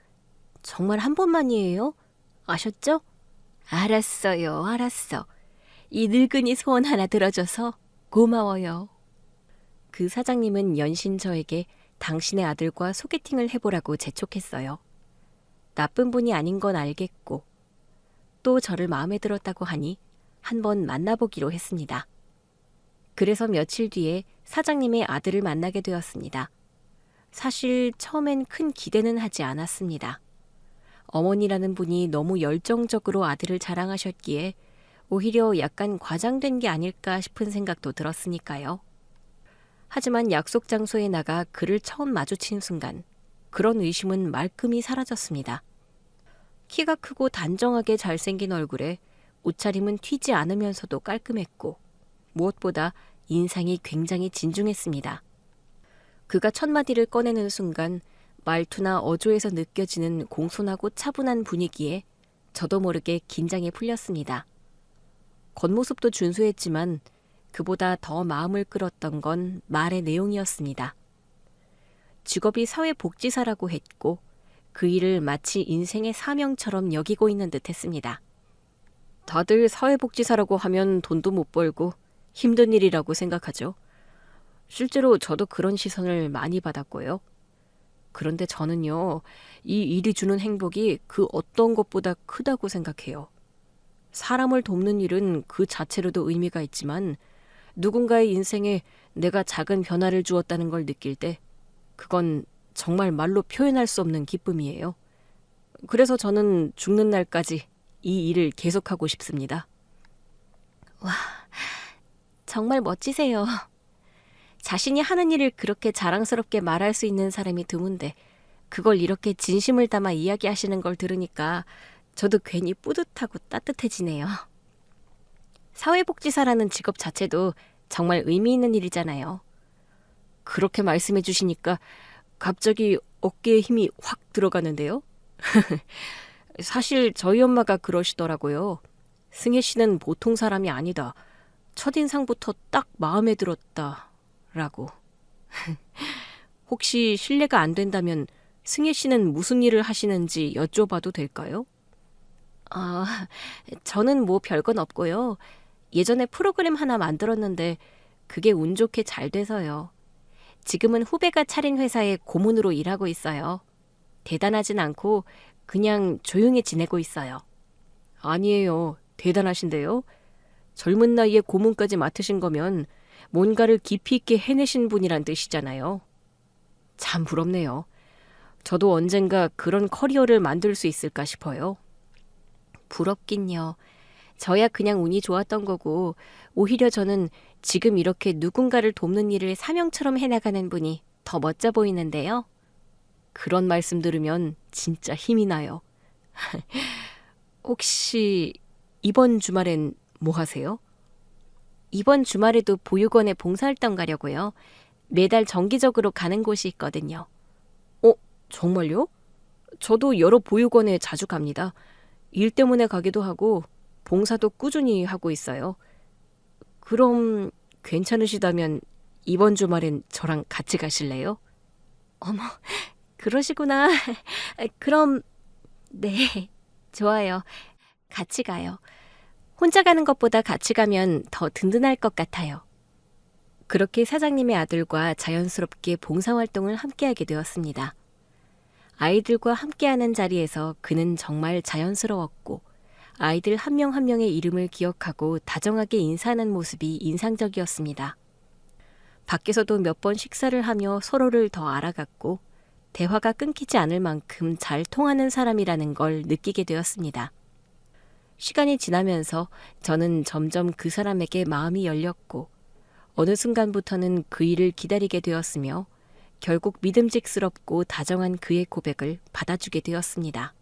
A: 정말 한 번만이에요? 아셨죠? 알았어요, 알았어. 이 늙은이 소원 하나 들어줘서 고마워요. 그 사장님은 연신 저에게 당신의 아들과 소개팅을 해보라고 재촉했어요. 나쁜 분이 아닌 건 알겠고 또 저를 마음에 들었다고 하니 한번 만나보기로 했습니다. 그래서 며칠 뒤에 사장님의 아들을 만나게 되었습니다. 사실 처음엔 큰 기대는 하지 않았습니다. 어머니라는 분이 너무 열정적으로 아들을 자랑하셨기에 오히려 약간 과장된 게 아닐까 싶은 생각도 들었으니까요. 하지만 약속 장소에 나가 그를 처음 마주친 순간 그런 의심은 말끔히 사라졌습니다. 키가 크고 단정하게 잘생긴 얼굴에 옷차림은 튀지 않으면서도 깔끔했고 무엇보다 인상이 굉장히 진중했습니다. 그가 첫 마디를 꺼내는 순간 말투나 어조에서 느껴지는 공손하고 차분한 분위기에 저도 모르게 긴장이 풀렸습니다. 겉모습도 준수했지만 그보다 더 마음을 끌었던 건 말의 내용이었습니다. 직업이 사회복지사라고 했고 그 일을 마치 인생의 사명처럼 여기고 있는 듯 했습니다. 다들 사회복지사라고 하면 돈도 못 벌고 힘든 일이라고 생각하죠. 실제로 저도 그런 시선을 많이 받았고요. 그런데 저는요, 이 일이 주는 행복이 그 어떤 것보다 크다고 생각해요. 사람을 돕는 일은 그 자체로도 의미가 있지만 누군가의 인생에 내가 작은 변화를 주었다는 걸 느낄 때 그건 정말 말로 표현할 수 없는 기쁨이에요. 그래서 저는 죽는 날까지 이 일을 계속하고 싶습니다. 와, 정말 멋지세요. 자신이 하는 일을 그렇게 자랑스럽게 말할 수 있는 사람이 드문데 그걸 이렇게 진심을 담아 이야기하시는 걸 들으니까 저도 괜히 뿌듯하고 따뜻해지네요. 사회복지사라는 직업 자체도 정말 의미 있는 일이잖아요. 그렇게 말씀해 주시니까 갑자기 어깨에 힘이 확 들어가는데요. 사실 저희 엄마가 그러시더라고요. 승혜 씨는 보통 사람이 아니다. 첫인상부터 딱 마음에 들었다. 라고. 혹시 실례가 안 된다면 승혜 씨는 무슨 일을 하시는지 여쭤봐도 될까요? 저는 뭐 별건 없고요. 예전에 프로그램 하나 만들었는데 그게 운 좋게 잘 돼서요. 지금은 후배가 차린 회사에 고문으로 일하고 있어요. 대단하진 않고 그냥 조용히 지내고 있어요. 아니에요. 대단하신데요. 젊은 나이에 고문까지 맡으신 거면 뭔가를 깊이 있게 해내신 분이란 뜻이잖아요. 참 부럽네요. 저도 언젠가 그런 커리어를 만들 수 있을까 싶어요. 부럽긴요. 저야 그냥 운이 좋았던 거고 오히려 저는 지금 이렇게 누군가를 돕는 일을 사명처럼 해나가는 분이 더 멋져 보이는데요. 그런 말씀 들으면 진짜 힘이 나요. 혹시 이번 주말엔 뭐 하세요? 이번 주말에도 보육원에 봉사활동 가려고요. 매달 정기적으로 가는 곳이 있거든요. 정말요? 저도 여러 보육원에 자주 갑니다. 일 때문에 가기도 하고 봉사도 꾸준히 하고 있어요. 그럼 괜찮으시다면 이번 주말엔 저랑 같이 가실래요? 어머, 그러시구나. 그럼, 네, 좋아요. 같이 가요. 혼자 가는 것보다 같이 가면 더 든든할 것 같아요. 그렇게 사장님의 아들과 자연스럽게 봉사활동을 함께하게 되었습니다. 아이들과 함께하는 자리에서 그는 정말 자연스러웠고 아이들 한 명 한 명의 이름을 기억하고 다정하게 인사하는 모습이 인상적이었습니다. 밖에서도 몇 번 식사를 하며 서로를 더 알아갔고 대화가 끊기지 않을 만큼 잘 통하는 사람이라는 걸 느끼게 되었습니다. 시간이 지나면서 저는 점점 그 사람에게 마음이 열렸고 어느 순간부터는 그 일을 기다리게 되었으며 결국 믿음직스럽고 다정한 그의 고백을 받아주게 되었습니다.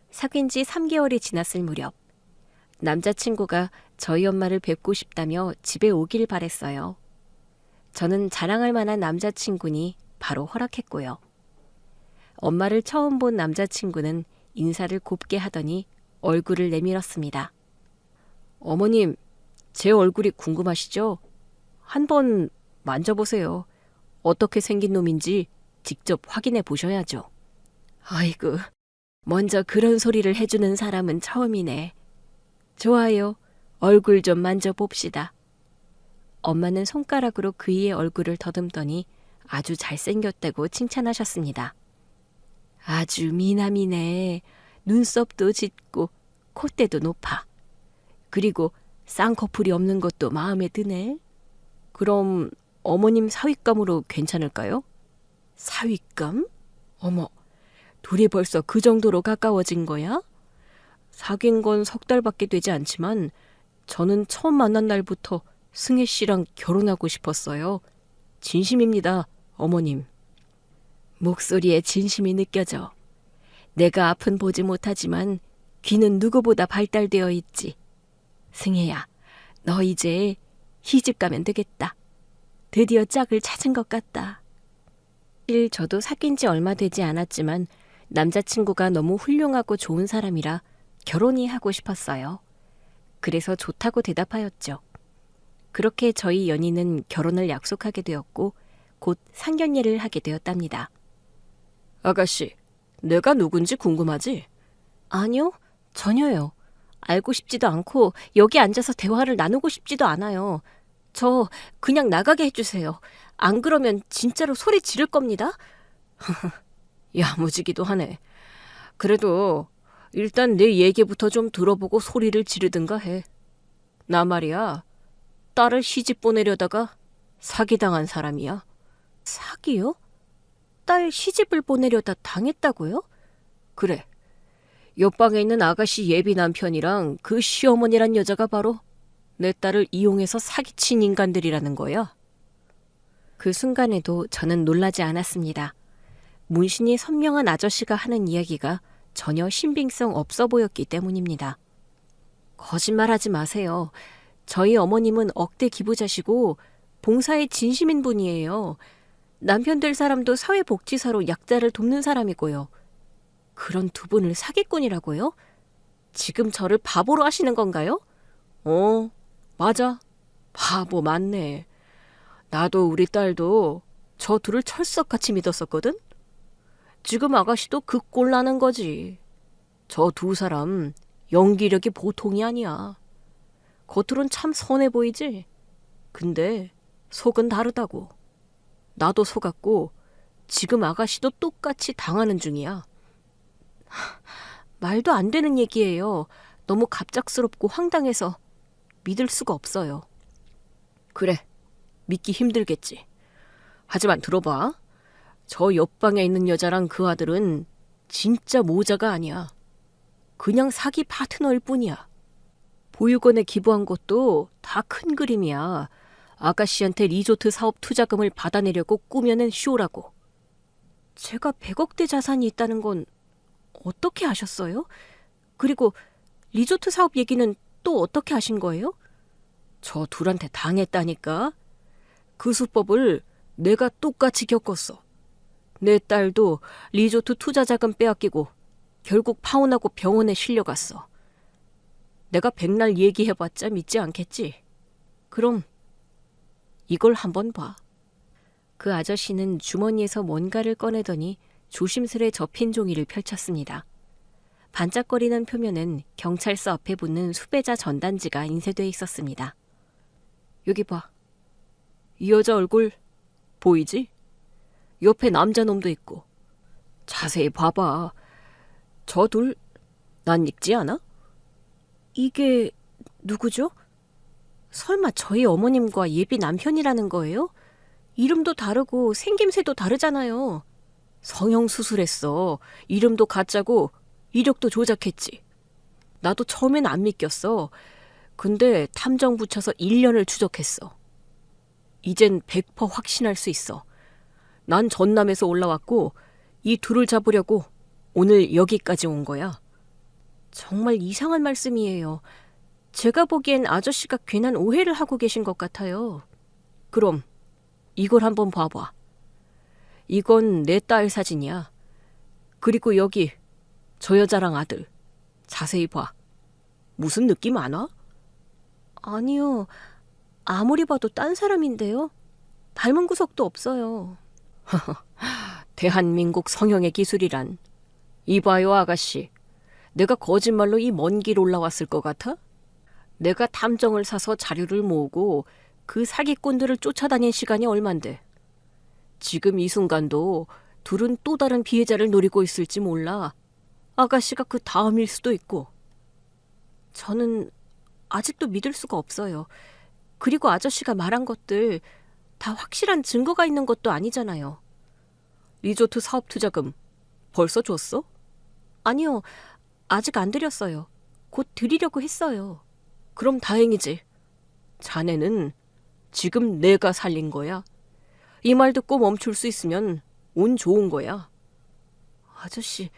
A: 사귄 지 3개월이 지났을 무렵 남자친구가 저희 엄마를 뵙고 싶다며 집에 오길 바랬어요. 저는 자랑할 만한 남자친구니 바로 허락했고요. 엄마를 처음 본 남자친구는 인사를 곱게 하더니 얼굴을 내밀었습니다. 어머님, 제 얼굴이 궁금하시죠? 한번 만져보세요. 어떻게 생긴 놈인지 직접 확인해 보셔야죠. 아이고, 먼저 그런 소리를 해주는 사람은 처음이네. 좋아요. 얼굴 좀 만져봅시다. 엄마는 손가락으로 그이의 얼굴을 더듬더니 아주 잘생겼다고 칭찬하셨습니다. 아주 미남이네. 눈썹도 짙고 콧대도 높아. 그리고 쌍꺼풀이 없는 것도 마음에 드네. 그럼 어머님 사윗감으로 괜찮을까요? 사윗감? 어머, 둘이 벌써 그 정도로 가까워진 거야? 사귄 건 3달밖에 되지 않지만 저는 처음 만난 날부터 승혜 씨랑 결혼하고 싶었어요. 진심입니다, 어머님. 목소리에 진심이 느껴져. 내가 앞은 보지 못하지만 귀는 누구보다 발달되어 있지. 승혜야, 너 이제 시집 가면 되겠다. 드디어 짝을 찾은 것 같다. 저도 사귄 지 얼마 되지 않았지만 남자친구가 너무 훌륭하고 좋은 사람이라 결혼이 하고 싶었어요. 그래서 좋다고 대답하였죠. 그렇게 저희 연인은 결혼을 약속하게 되었고 곧 상견례를 하게 되었답니다. 아가씨, 내가 누군지 궁금하지? 아니요, 전혀요. 알고 싶지도 않고 여기 앉아서 대화를 나누고 싶지도 않아요. 저 그냥 나가게 해주세요. 안 그러면 진짜로 소리 지를 겁니다. 야무지기도 하네. 그래도 일단 내 얘기부터 좀 들어보고 소리를 지르든가 해. 나 말이야, 딸을 시집 보내려다가 사기당한 사람이야. 사기요? 딸 시집을 보내려다 당했다고요? 그래. 옆방에 있는 아가씨 예비 남편이랑 그 시어머니란 여자가 바로 내 딸을 이용해서 사기친 인간들이라는 거야. 그 순간에도 저는 놀라지 않았습니다. 문신이 선명한 아저씨가 하는 이야기가 전혀 신빙성 없어 보였기 때문입니다. 거짓말하지 마세요. 저희 어머님은 억대 기부자시고 봉사에 진심인 분이에요. 남편 될 사람도 사회복지사로 약자를 돕는 사람이고요. 그런 두 분을 사기꾼이라고요? 지금 저를 바보로 하시는 건가요? 맞아. 바보 맞네. 나도 우리 딸도 저 둘을 철석같이 믿었었거든? 지금 아가씨도 그 꼴 나는 거지. 저 두 사람 연기력이 보통이 아니야. 겉으론 참 선해 보이지? 근데 속은 다르다고. 나도 속았고 지금 아가씨도 똑같이 당하는 중이야. 말도 안 되는 얘기예요. 너무 갑작스럽고 황당해서 믿을 수가 없어요. 그래, 믿기 힘들겠지. 하지만 들어봐. 저 옆방에 있는 여자랑 그 아들은 진짜 모자가 아니야. 그냥 사기 파트너일 뿐이야. 보육원에 기부한 것도 다 큰 그림이야. 아가씨한테 리조트 사업 투자금을 받아내려고 꾸며낸 쇼라고. 제가 100억대 자산이 있다는 건 어떻게 아셨어요? 그리고 리조트 사업 얘기는 또 어떻게 하신 거예요? 저 둘한테 당했다니까. 그 수법을 내가 똑같이 겪었어. 내 딸도 리조트 투자 자금 빼앗기고 결국 파혼하고 병원에 실려갔어. 내가 백날 얘기해봤자 믿지 않겠지. 그럼 이걸 한번 봐. 그 아저씨는 주머니에서 뭔가를 꺼내더니 조심스레 접힌 종이를 펼쳤습니다. 반짝거리는 표면엔 경찰서 앞에 붙는 수배자 전단지가 인쇄돼 있었습니다. 여기 봐. 이 여자 얼굴 보이지? 옆에 남자놈도 있고. 자세히 봐봐. 저 둘 낯익지 않아? 이게 누구죠? 설마 저희 어머님과 예비 남편이라는 거예요? 이름도 다르고 생김새도 다르잖아요. 성형수술했어. 이름도 가짜고 이력도 조작했지. 나도 처음엔 안 믿겼어. 근데 탐정 붙여서 1년을 추적했어. 이젠 100% 확신할 수 있어. 난 전남에서 올라왔고 이 둘을 잡으려고 오늘 여기까지 온 거야. 정말 이상한 말씀이에요. 제가 보기엔 아저씨가 괜한 오해를 하고 계신 것 같아요. 그럼 이걸 한번 봐봐. 이건 내 딸 사진이야. 그리고 여기 저 여자랑 아들. 자세히 봐. 무슨 느낌 안 와? 아니요. 아무리 봐도 딴 사람인데요. 닮은 구석도 없어요. 대한민국 성형의 기술이란. 이봐요 아가씨. 내가 거짓말로 이 먼 길 올라왔을 것 같아? 내가 탐정을 사서 자료를 모으고 그 사기꾼들을 쫓아다닌 시간이 얼만데. 지금 이 순간도 둘은 또 다른 피해자를 노리고 있을지 몰라. 아가씨가 그 다음일 수도 있고. 저는 아직도 믿을 수가 없어요. 그리고 아저씨가 말한 것들 다 확실한 증거가 있는 것도 아니잖아요. 리조트 사업 투자금 벌써 줬어? 아니요. 아직 안 드렸어요. 곧 드리려고 했어요. 그럼 다행이지. 자네는 지금 내가 살린 거야. 이 말 듣고 멈출 수 있으면 운 좋은 거야. 아저씨,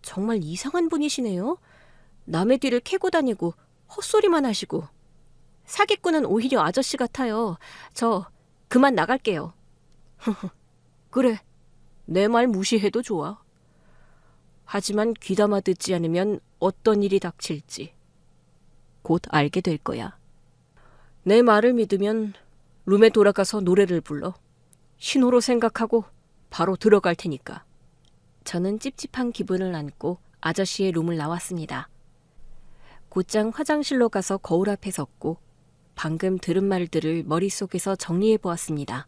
A: 정말 이상한 분이시네요. 남의 뒤를 캐고 다니고 헛소리만 하시고. 사기꾼은 오히려 아저씨 같아요. 저 그만 나갈게요. 그래, 내 말 무시해도 좋아. 하지만 귀담아 듣지 않으면 어떤 일이 닥칠지 곧 알게 될 거야. 내 말을 믿으면 룸에 돌아가서 노래를 불러. 신호로 생각하고 바로 들어갈 테니까. 저는 찝찝한 기분을 안고 아저씨의 룸을 나왔습니다. 곧장 화장실로 가서 거울 앞에 섰고 방금 들은 말들을 머릿속에서 정리해 보았습니다.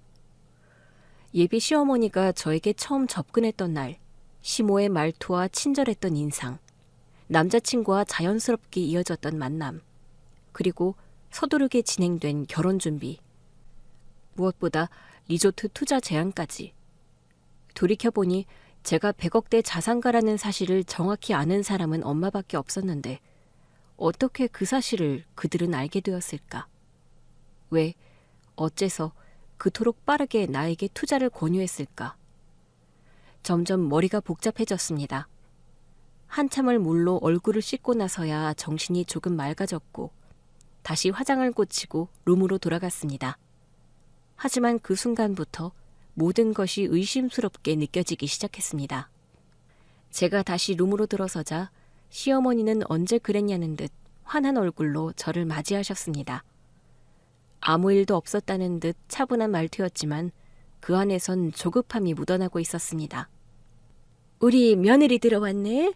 A: 예비 시어머니가 저에게 처음 접근했던 날, 시모의 말투와 친절했던 인상, 남자친구와 자연스럽게 이어졌던 만남, 그리고 서두르게 진행된 결혼 준비, 무엇보다 리조트 투자 제안까지. 돌이켜보니 제가 100억대 자산가라는 사실을 정확히 아는 사람은 엄마밖에 없었는데 어떻게 그 사실을 그들은 알게 되었을까? 왜, 어째서 그토록 빠르게 나에게 투자를 권유했을까? 점점 머리가 복잡해졌습니다. 한참을 물로 얼굴을 씻고 나서야 정신이 조금 맑아졌고 다시 화장을 고치고 룸으로 돌아갔습니다. 하지만 그 순간부터 모든 것이 의심스럽게 느껴지기 시작했습니다. 제가 다시 룸으로 들어서자 시어머니는 언제 그랬냐는 듯 환한 얼굴로 저를 맞이하셨습니다. 아무 일도 없었다는 듯 차분한 말투였지만 그 안에선 조급함이 묻어나고 있었습니다. 우리 며느리 들어왔네?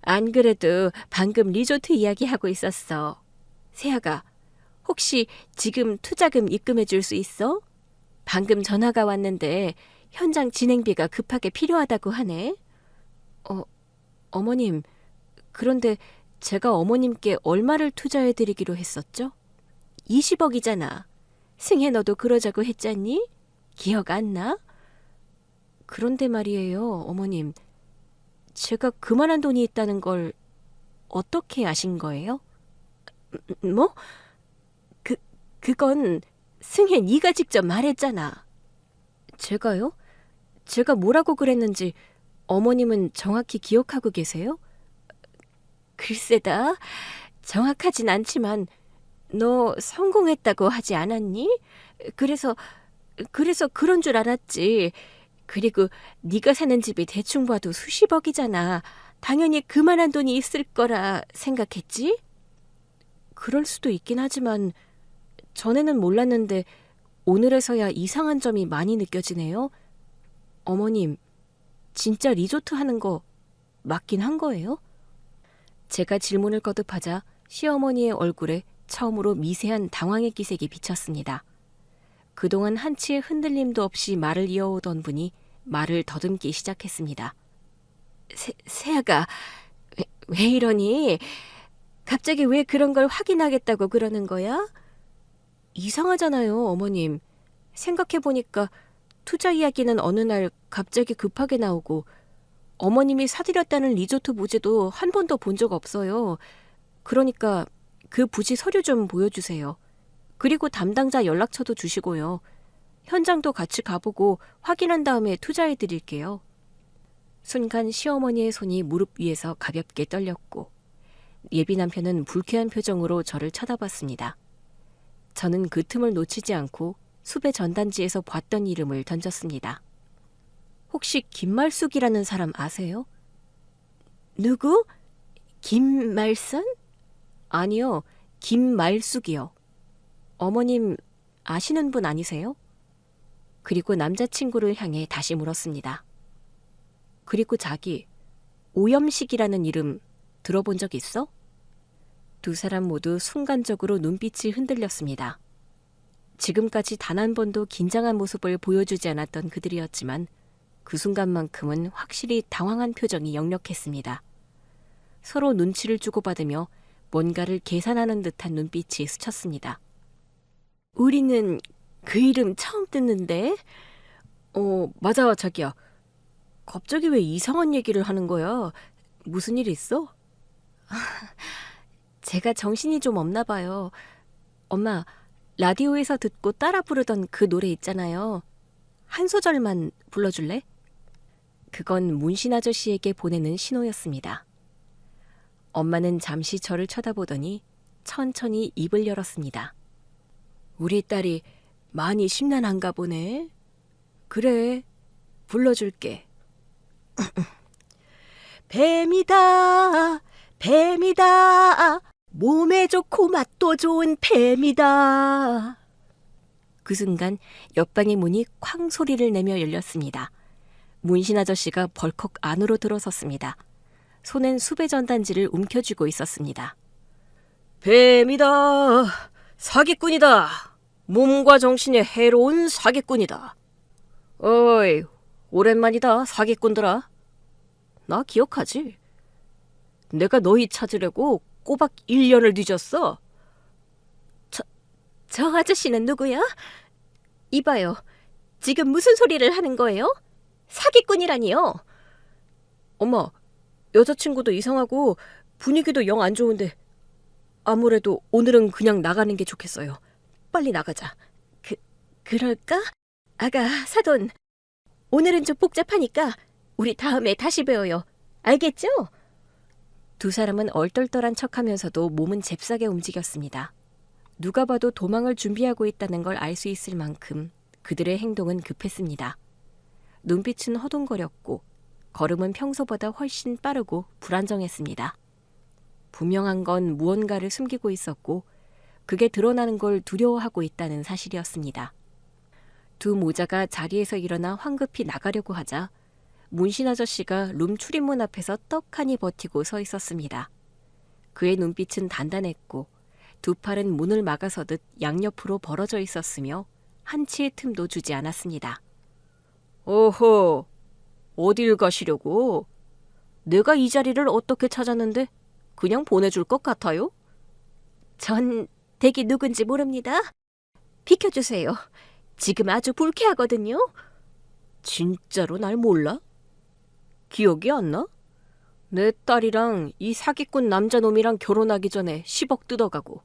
A: 안 그래도 방금 리조트 이야기하고 있었어. 세아가, 혹시 지금 투자금 입금해 줄 수 있어? 방금 전화가 왔는데 현장 진행비가 급하게 필요하다고 하네. 어머님, 그런데 제가 어머님께 얼마를 투자해 드리기로 했었죠? 20억이잖아. 승혜 너도 그러자고 했잖니? 기억 안 나? 그런데 말이에요, 어머님. 제가 그만한 돈이 있다는 걸 어떻게 아신 거예요? 뭐? 그건 승혜 네가 직접 말했잖아. 제가요? 제가 뭐라고 그랬는지 어머님은 정확히 기억하고 계세요? 글쎄다. 정확하진 않지만 너 성공했다고 하지 않았니? 그래서 그런 줄 알았지. 그리고 네가 사는 집이 대충 봐도 수십억이잖아. 당연히 그만한 돈이 있을 거라 생각했지? 그럴 수도 있긴 하지만 전에는 몰랐는데 오늘에서야 이상한 점이 많이 느껴지네요. 어머님, 진짜 리조트 하는 거 맞긴 한 거예요? 제가 질문을 거듭하자 시어머니의 얼굴에 처음으로 미세한 당황의 기색이 비쳤습니다. 그동안 한치의 흔들림도 없이 말을 이어오던 분이 말을 더듬기 시작했습니다. 세아가 왜 이러니? 갑자기 왜 그런 걸 확인하겠다고 그러는 거야? 이상하잖아요, 어머님. 생각해보니까 투자 이야기는 어느 날 갑자기 급하게 나오고 어머님이 사드렸다는 리조트 부지도 한 번도 본 적 없어요. 그러니까 그 부지 서류 좀 보여주세요. 그리고 담당자 연락처도 주시고요. 현장도 같이 가보고 확인한 다음에 투자해드릴게요. 순간 시어머니의 손이 무릎 위에서 가볍게 떨렸고 예비 남편은 불쾌한 표정으로 저를 쳐다봤습니다. 저는 그 틈을 놓치지 않고 수배 전단지에서 봤던 이름을 던졌습니다. 혹시 김말숙이라는 사람 아세요? 누구? 김말선? 아니요, 김말숙이요. 어머님 아시는 분 아니세요? 그리고 남자친구를 향해 다시 물었습니다. 그리고 자기, 오염식이라는 이름 들어본 적 있어? 두 사람 모두 순간적으로 눈빛이 흔들렸습니다. 지금까지 단 한 번도 긴장한 모습을 보여주지 않았던 그들이었지만 그 순간만큼은 확실히 당황한 표정이 역력했습니다. 서로 눈치를 주고받으며 뭔가를 계산하는 듯한 눈빛이 스쳤습니다. 우리는 그 이름 처음 듣는데? 맞아, 자기야. 갑자기 왜 이상한 얘기를 하는 거야? 무슨 일 있어? 제가 정신이 좀 없나 봐요. 엄마, 라디오에서 듣고 따라 부르던 그 노래 있잖아요. 한 소절만 불러줄래? 그건 문신 아저씨에게 보내는 신호였습니다. 엄마는 잠시 저를 쳐다보더니 천천히 입을 열었습니다. 우리 딸이 많이 심란한가 보네. 그래, 불러줄게. 뱀이다, 뱀이다, 몸에 좋고 맛도 좋은 뱀이다. 그 순간 옆방의 문이 쾅 소리를 내며 열렸습니다. 문신 아저씨가 벌컥 안으로 들어섰습니다. 손엔 수배 전단지를 움켜쥐고 있었습니다. 뱀이다, 사기꾼이다. 몸과 정신에 해로운 사기꾼이다. 어이, 오랜만이다, 사기꾼들아. 나 기억하지? 내가 너희 찾으려고 꼬박 1년을 뒤졌어. 저 아저씨는 누구야? 이봐요, 지금 무슨 소리를 하는 거예요? 사기꾼이라니요. 엄마, 여자친구도 이상하고 분위기도 영 안 좋은데 아무래도 오늘은 그냥 나가는 게 좋겠어요. 빨리 나가자. 그럴까? 아가, 사돈. 오늘은 좀 복잡하니까 우리 다음에 다시 배워요. 알겠죠? 두 사람은 얼떨떨한 척하면서도 몸은 잽싸게 움직였습니다. 누가 봐도 도망을 준비하고 있다는 걸 알 수 있을 만큼 그들의 행동은 급했습니다. 눈빛은 허둥거렸고 걸음은 평소보다 훨씬 빠르고 불안정했습니다. 분명한 건 무언가를 숨기고 있었고 그게 드러나는 걸 두려워하고 있다는 사실이었습니다. 두 모자가 자리에서 일어나 황급히 나가려고 하자 문신 아저씨가 룸 출입문 앞에서 떡하니 버티고 서 있었습니다. 그의 눈빛은 단단했고 두 팔은 문을 막아서듯 양옆으로 벌어져 있었으며 한치의 틈도 주지 않았습니다. 어허, 어딜 가시려고? 내가 이 자리를 어떻게 찾았는데 그냥 보내줄 것 같아요? 전 댁이 누군지 모릅니다. 비켜주세요. 지금 아주 불쾌하거든요. 진짜로 날 몰라? 기억이 안 나? 내 딸이랑 이 사기꾼 남자놈이랑 결혼하기 전에 10억 뜯어가고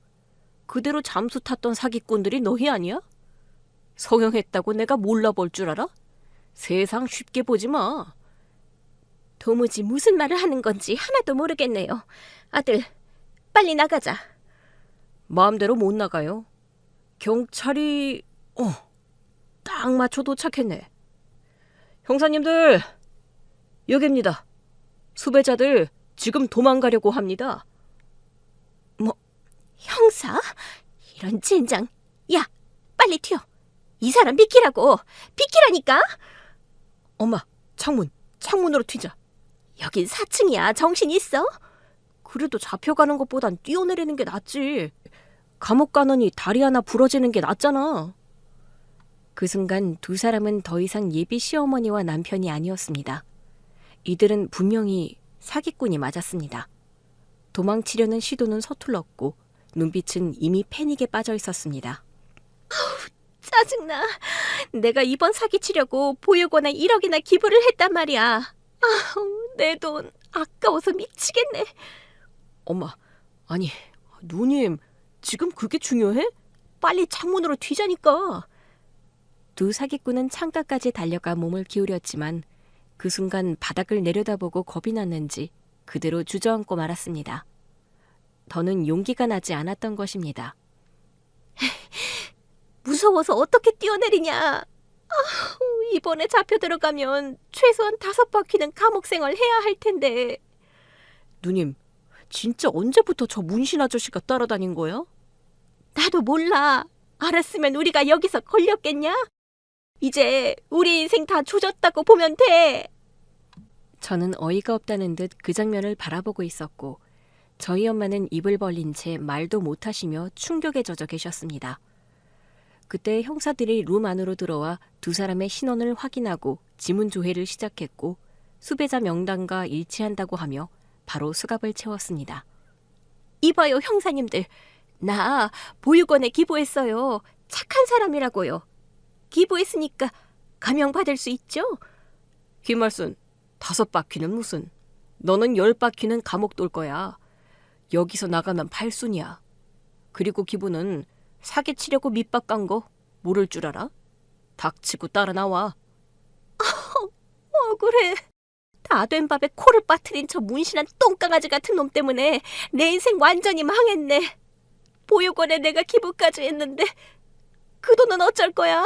A: 그대로 잠수 탔던 사기꾼들이 너희 아니야? 성형했다고 내가 몰라볼 줄 알아? 세상 쉽게 보지 마. 도무지 무슨 말을 하는 건지 하나도 모르겠네요. 아들, 빨리 나가자. 마음대로 못 나가요. 경찰이 딱 맞춰 도착했네. 형사님들, 여기입니다. 수배자들 지금 도망가려고 합니다. 뭐, 형사? 이런 젠장,
B: 야, 빨리 튀어. 이 사람 비키라고. 비키라니까.
C: 엄마, 창문으로 튀자.
B: 여긴 4층이야. 정신 있어?
C: 그래도 잡혀가는 것보단 뛰어내리는 게 낫지. 감옥 가느니 다리 하나 부러지는 게 낫잖아.
A: 그 순간 두 사람은 더 이상 예비 시어머니와 남편이 아니었습니다. 이들은 분명히 사기꾼이 맞았습니다. 도망치려는 시도는 서툴렀고 눈빛은 이미 패닉에 빠져 있었습니다.
B: 짜증나. 내가 이번 사기치려고 보육원에 1억이나 기부를 했단 말이야. 내 돈 아까워서 미치겠네.
C: 엄마, 아니, 누님, 지금 그게 중요해? 빨리 창문으로 튀자니까.
A: 두 사기꾼은 창가까지 달려가 몸을 기울였지만 그 순간 바닥을 내려다보고 겁이 났는지 그대로 주저앉고 말았습니다. 더는 용기가 나지 않았던 것입니다.
B: 무서워서 어떻게 뛰어내리냐. 이번에 잡혀 들어가면 최소한 5바퀴는 감옥 생활 해야 할 텐데.
C: 누님, 진짜 언제부터 저 문신 아저씨가 따라다닌 거야?
B: 나도 몰라. 알았으면 우리가 여기서 걸렸겠냐? 이제 우리 인생 다 조졌다고 보면 돼.
A: 저는 어이가 없다는 듯 그 장면을 바라보고 있었고 저희 엄마는 입을 벌린 채 말도 못하시며 충격에 젖어 계셨습니다. 그때 형사들이 룸 안으로 들어와 두 사람의 신원을 확인하고 지문 조회를 시작했고 수배자 명단과 일치한다고 하며 바로 수갑을 채웠습니다.
B: 이봐요, 형사님들. 나 보육원에 기부했어요. 착한 사람이라고요. 기부했으니까 감형받을 수 있죠?
C: 김말순, 5바퀴는 무슨. 너는 10바퀴는 감옥 돌 거야. 여기서 나가면 팔순이야. 그리고 기부는 사기치려고 밑밥 깐 거 모를 줄 알아? 닥치고 따라 나와.
B: 억울해. 다 된 밥에 코를 빠뜨린 저 문신한 똥강아지 같은 놈 때문에 내 인생 완전히 망했네. 보육원에 내가 기부까지 했는데 그 돈은 어쩔 거야?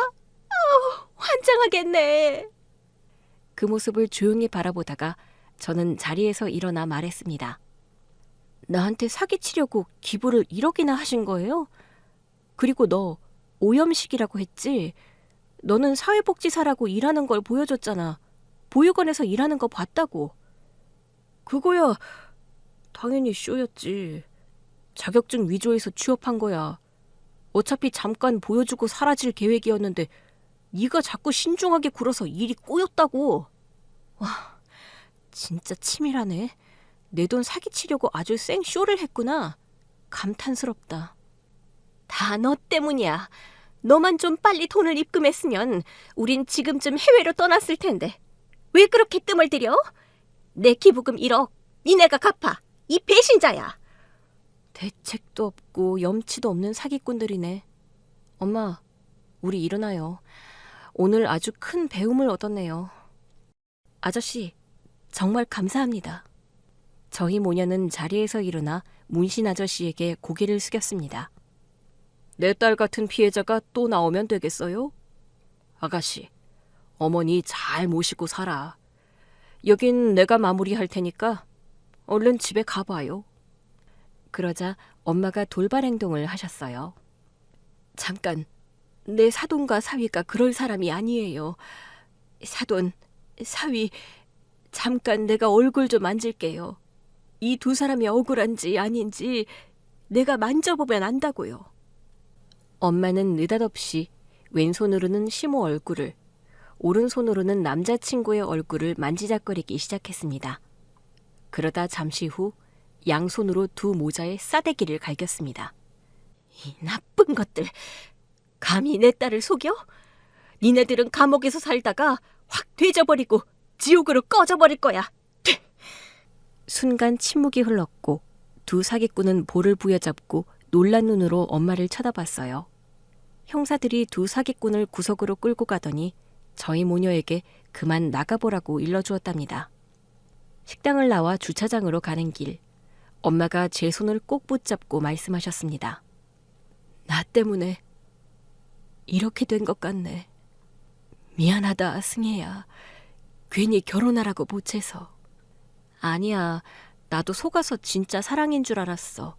B: 환장하겠네.
A: 그 모습을 조용히 바라보다가 저는 자리에서 일어나 말했습니다. 나한테 사기치려고 기부를 1억이나 하신 거예요? 그리고 너 오염식이라고 했지? 너는 사회복지사라고 일하는 걸 보여줬잖아. 보육원에서 일하는 거 봤다고.
C: 그거야 당연히 쇼였지. 자격증 위조해서 취업한 거야. 어차피 잠깐 보여주고 사라질 계획이었는데 네가 자꾸 신중하게 굴어서 일이 꼬였다고. 와, 진짜 치밀하네. 내 돈 사기치려고 아주 생쇼를 했구나. 감탄스럽다.
B: 다 너 때문이야. 너만 좀 빨리 돈을 입금했으면 우린 지금쯤 해외로 떠났을 텐데. 왜 그렇게 뜸을 들여? 내 기부금 1억 니네가 갚아. 이 배신자야.
A: 대책도 없고 염치도 없는 사기꾼들이네. 엄마, 우리 일어나요. 오늘 아주 큰 배움을 얻었네요. 아저씨, 정말 감사합니다. 저희 모녀는 자리에서 일어나 문신 아저씨에게 고개를 숙였습니다.
C: 내 딸 같은 피해자가 또 나오면 되겠어요? 아가씨, 어머니 잘 모시고 살아. 여긴 내가 마무리할 테니까 얼른 집에 가봐요.
A: 그러자 엄마가 돌발 행동을 하셨어요.
C: 잠깐, 내 사돈과 사위가 그럴 사람이 아니에요. 사돈, 사위, 잠깐 내가 얼굴 좀 만질게요. 이 두 사람이 억울한지 아닌지 내가 만져보면 안다고요.
A: 엄마는 느닷없이 왼손으로는 시모 얼굴을, 오른손으로는 남자친구의 얼굴을 만지작거리기 시작했습니다. 그러다 잠시 후 양손으로 두 모자의 싸대기를 갈겼습니다.
B: 이 나쁜 것들. 감히 내 딸을 속여? 니네들은 감옥에서 살다가 확 되져버리고 지옥으로 꺼져버릴 거야.
A: 순간 침묵이 흘렀고 두 사기꾼은 볼을 부여잡고 놀란 눈으로 엄마를 쳐다봤어요. 형사들이 두 사기꾼을 구석으로 끌고 가더니 저희 모녀에게 그만 나가보라고 일러주었답니다. 식당을 나와 주차장으로 가는 길, 엄마가 제 손을 꼭 붙잡고 말씀하셨습니다.
C: 나 때문에 이렇게 된 것 같네. 미안하다, 승혜야. 괜히 결혼하라고 보채서.
A: 아니야, 나도 속아서 진짜 사랑인 줄 알았어.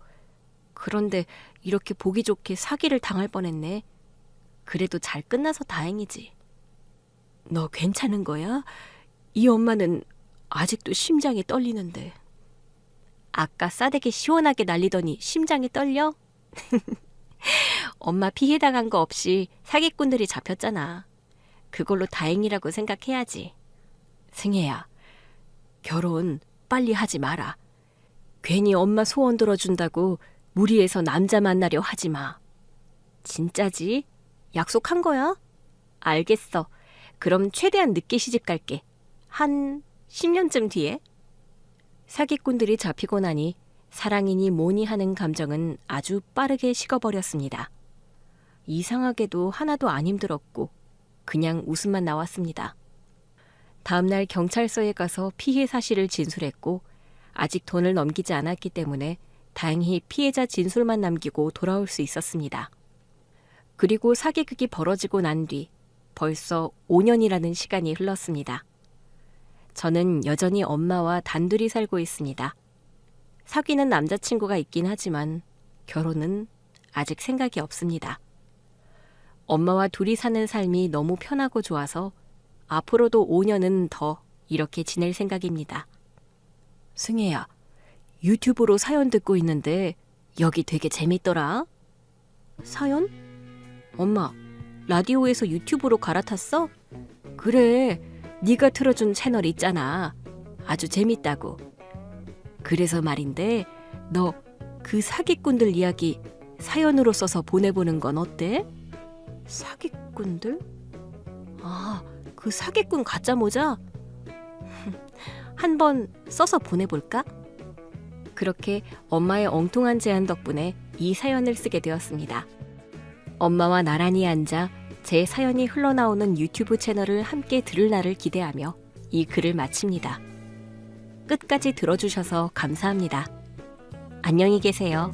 A: 그런데 이렇게 보기 좋게 사기를 당할 뻔했네. 그래도 잘 끝나서 다행이지. 너 괜찮은 거야? 이 엄마는 아직도 심장이 떨리는데. 아까 싸대기 시원하게 날리더니 심장이 떨려? 엄마 피해당한 거 없이 사기꾼들이 잡혔잖아. 그걸로 다행이라고 생각해야지. 승혜야, 결혼 빨리 하지 마라. 괜히 엄마 소원 들어준다고 무리해서 남자 만나려 하지 마. 진짜지? 약속한 거야? 알겠어. 그럼 최대한 늦게 시집 갈게. 한 10년쯤 뒤에? 사기꾼들이 잡히고 나니 사랑이니 뭐니 하는 감정은 아주 빠르게 식어버렸습니다. 이상하게도 하나도 안 힘들었고 그냥 웃음만 나왔습니다. 다음날 경찰서에 가서 피해 사실을 진술했고 아직 돈을 넘기지 않았기 때문에 다행히 피해자 진술만 남기고 돌아올 수 있었습니다. 그리고 사기극이 벌어지고 난 뒤 벌써 5년이라는 시간이 흘렀습니다. 저는 여전히 엄마와 단둘이 살고 있습니다. 사귀는 남자친구가 있긴 하지만 결혼은 아직 생각이 없습니다. 엄마와 둘이 사는 삶이 너무 편하고 좋아서 앞으로도 5년은 더 이렇게 지낼 생각입니다. 승혜야, 유튜브로 사연 듣고 있는데 여기 되게 재밌더라. 사연? 엄마, 라디오에서 유튜브로 갈아탔어? 그래, 네가 틀어준 채널 있잖아. 아주 재밌다고. 그래서 말인데 너 그 사기꾼들 이야기 사연으로 써서 보내보는 건 어때? 사기꾼들? 아, 그 사기꾼 가짜 모자? 한번 써서 보내볼까? 그렇게 엄마의 엉뚱한 제안 덕분에 이 사연을 쓰게 되었습니다. 엄마와 나란히 앉아 제 사연이 흘러나오는 유튜브 채널을 함께 들을 날을 기대하며 이 글을 마칩니다. 끝까지 들어주셔서 감사합니다. 안녕히 계세요.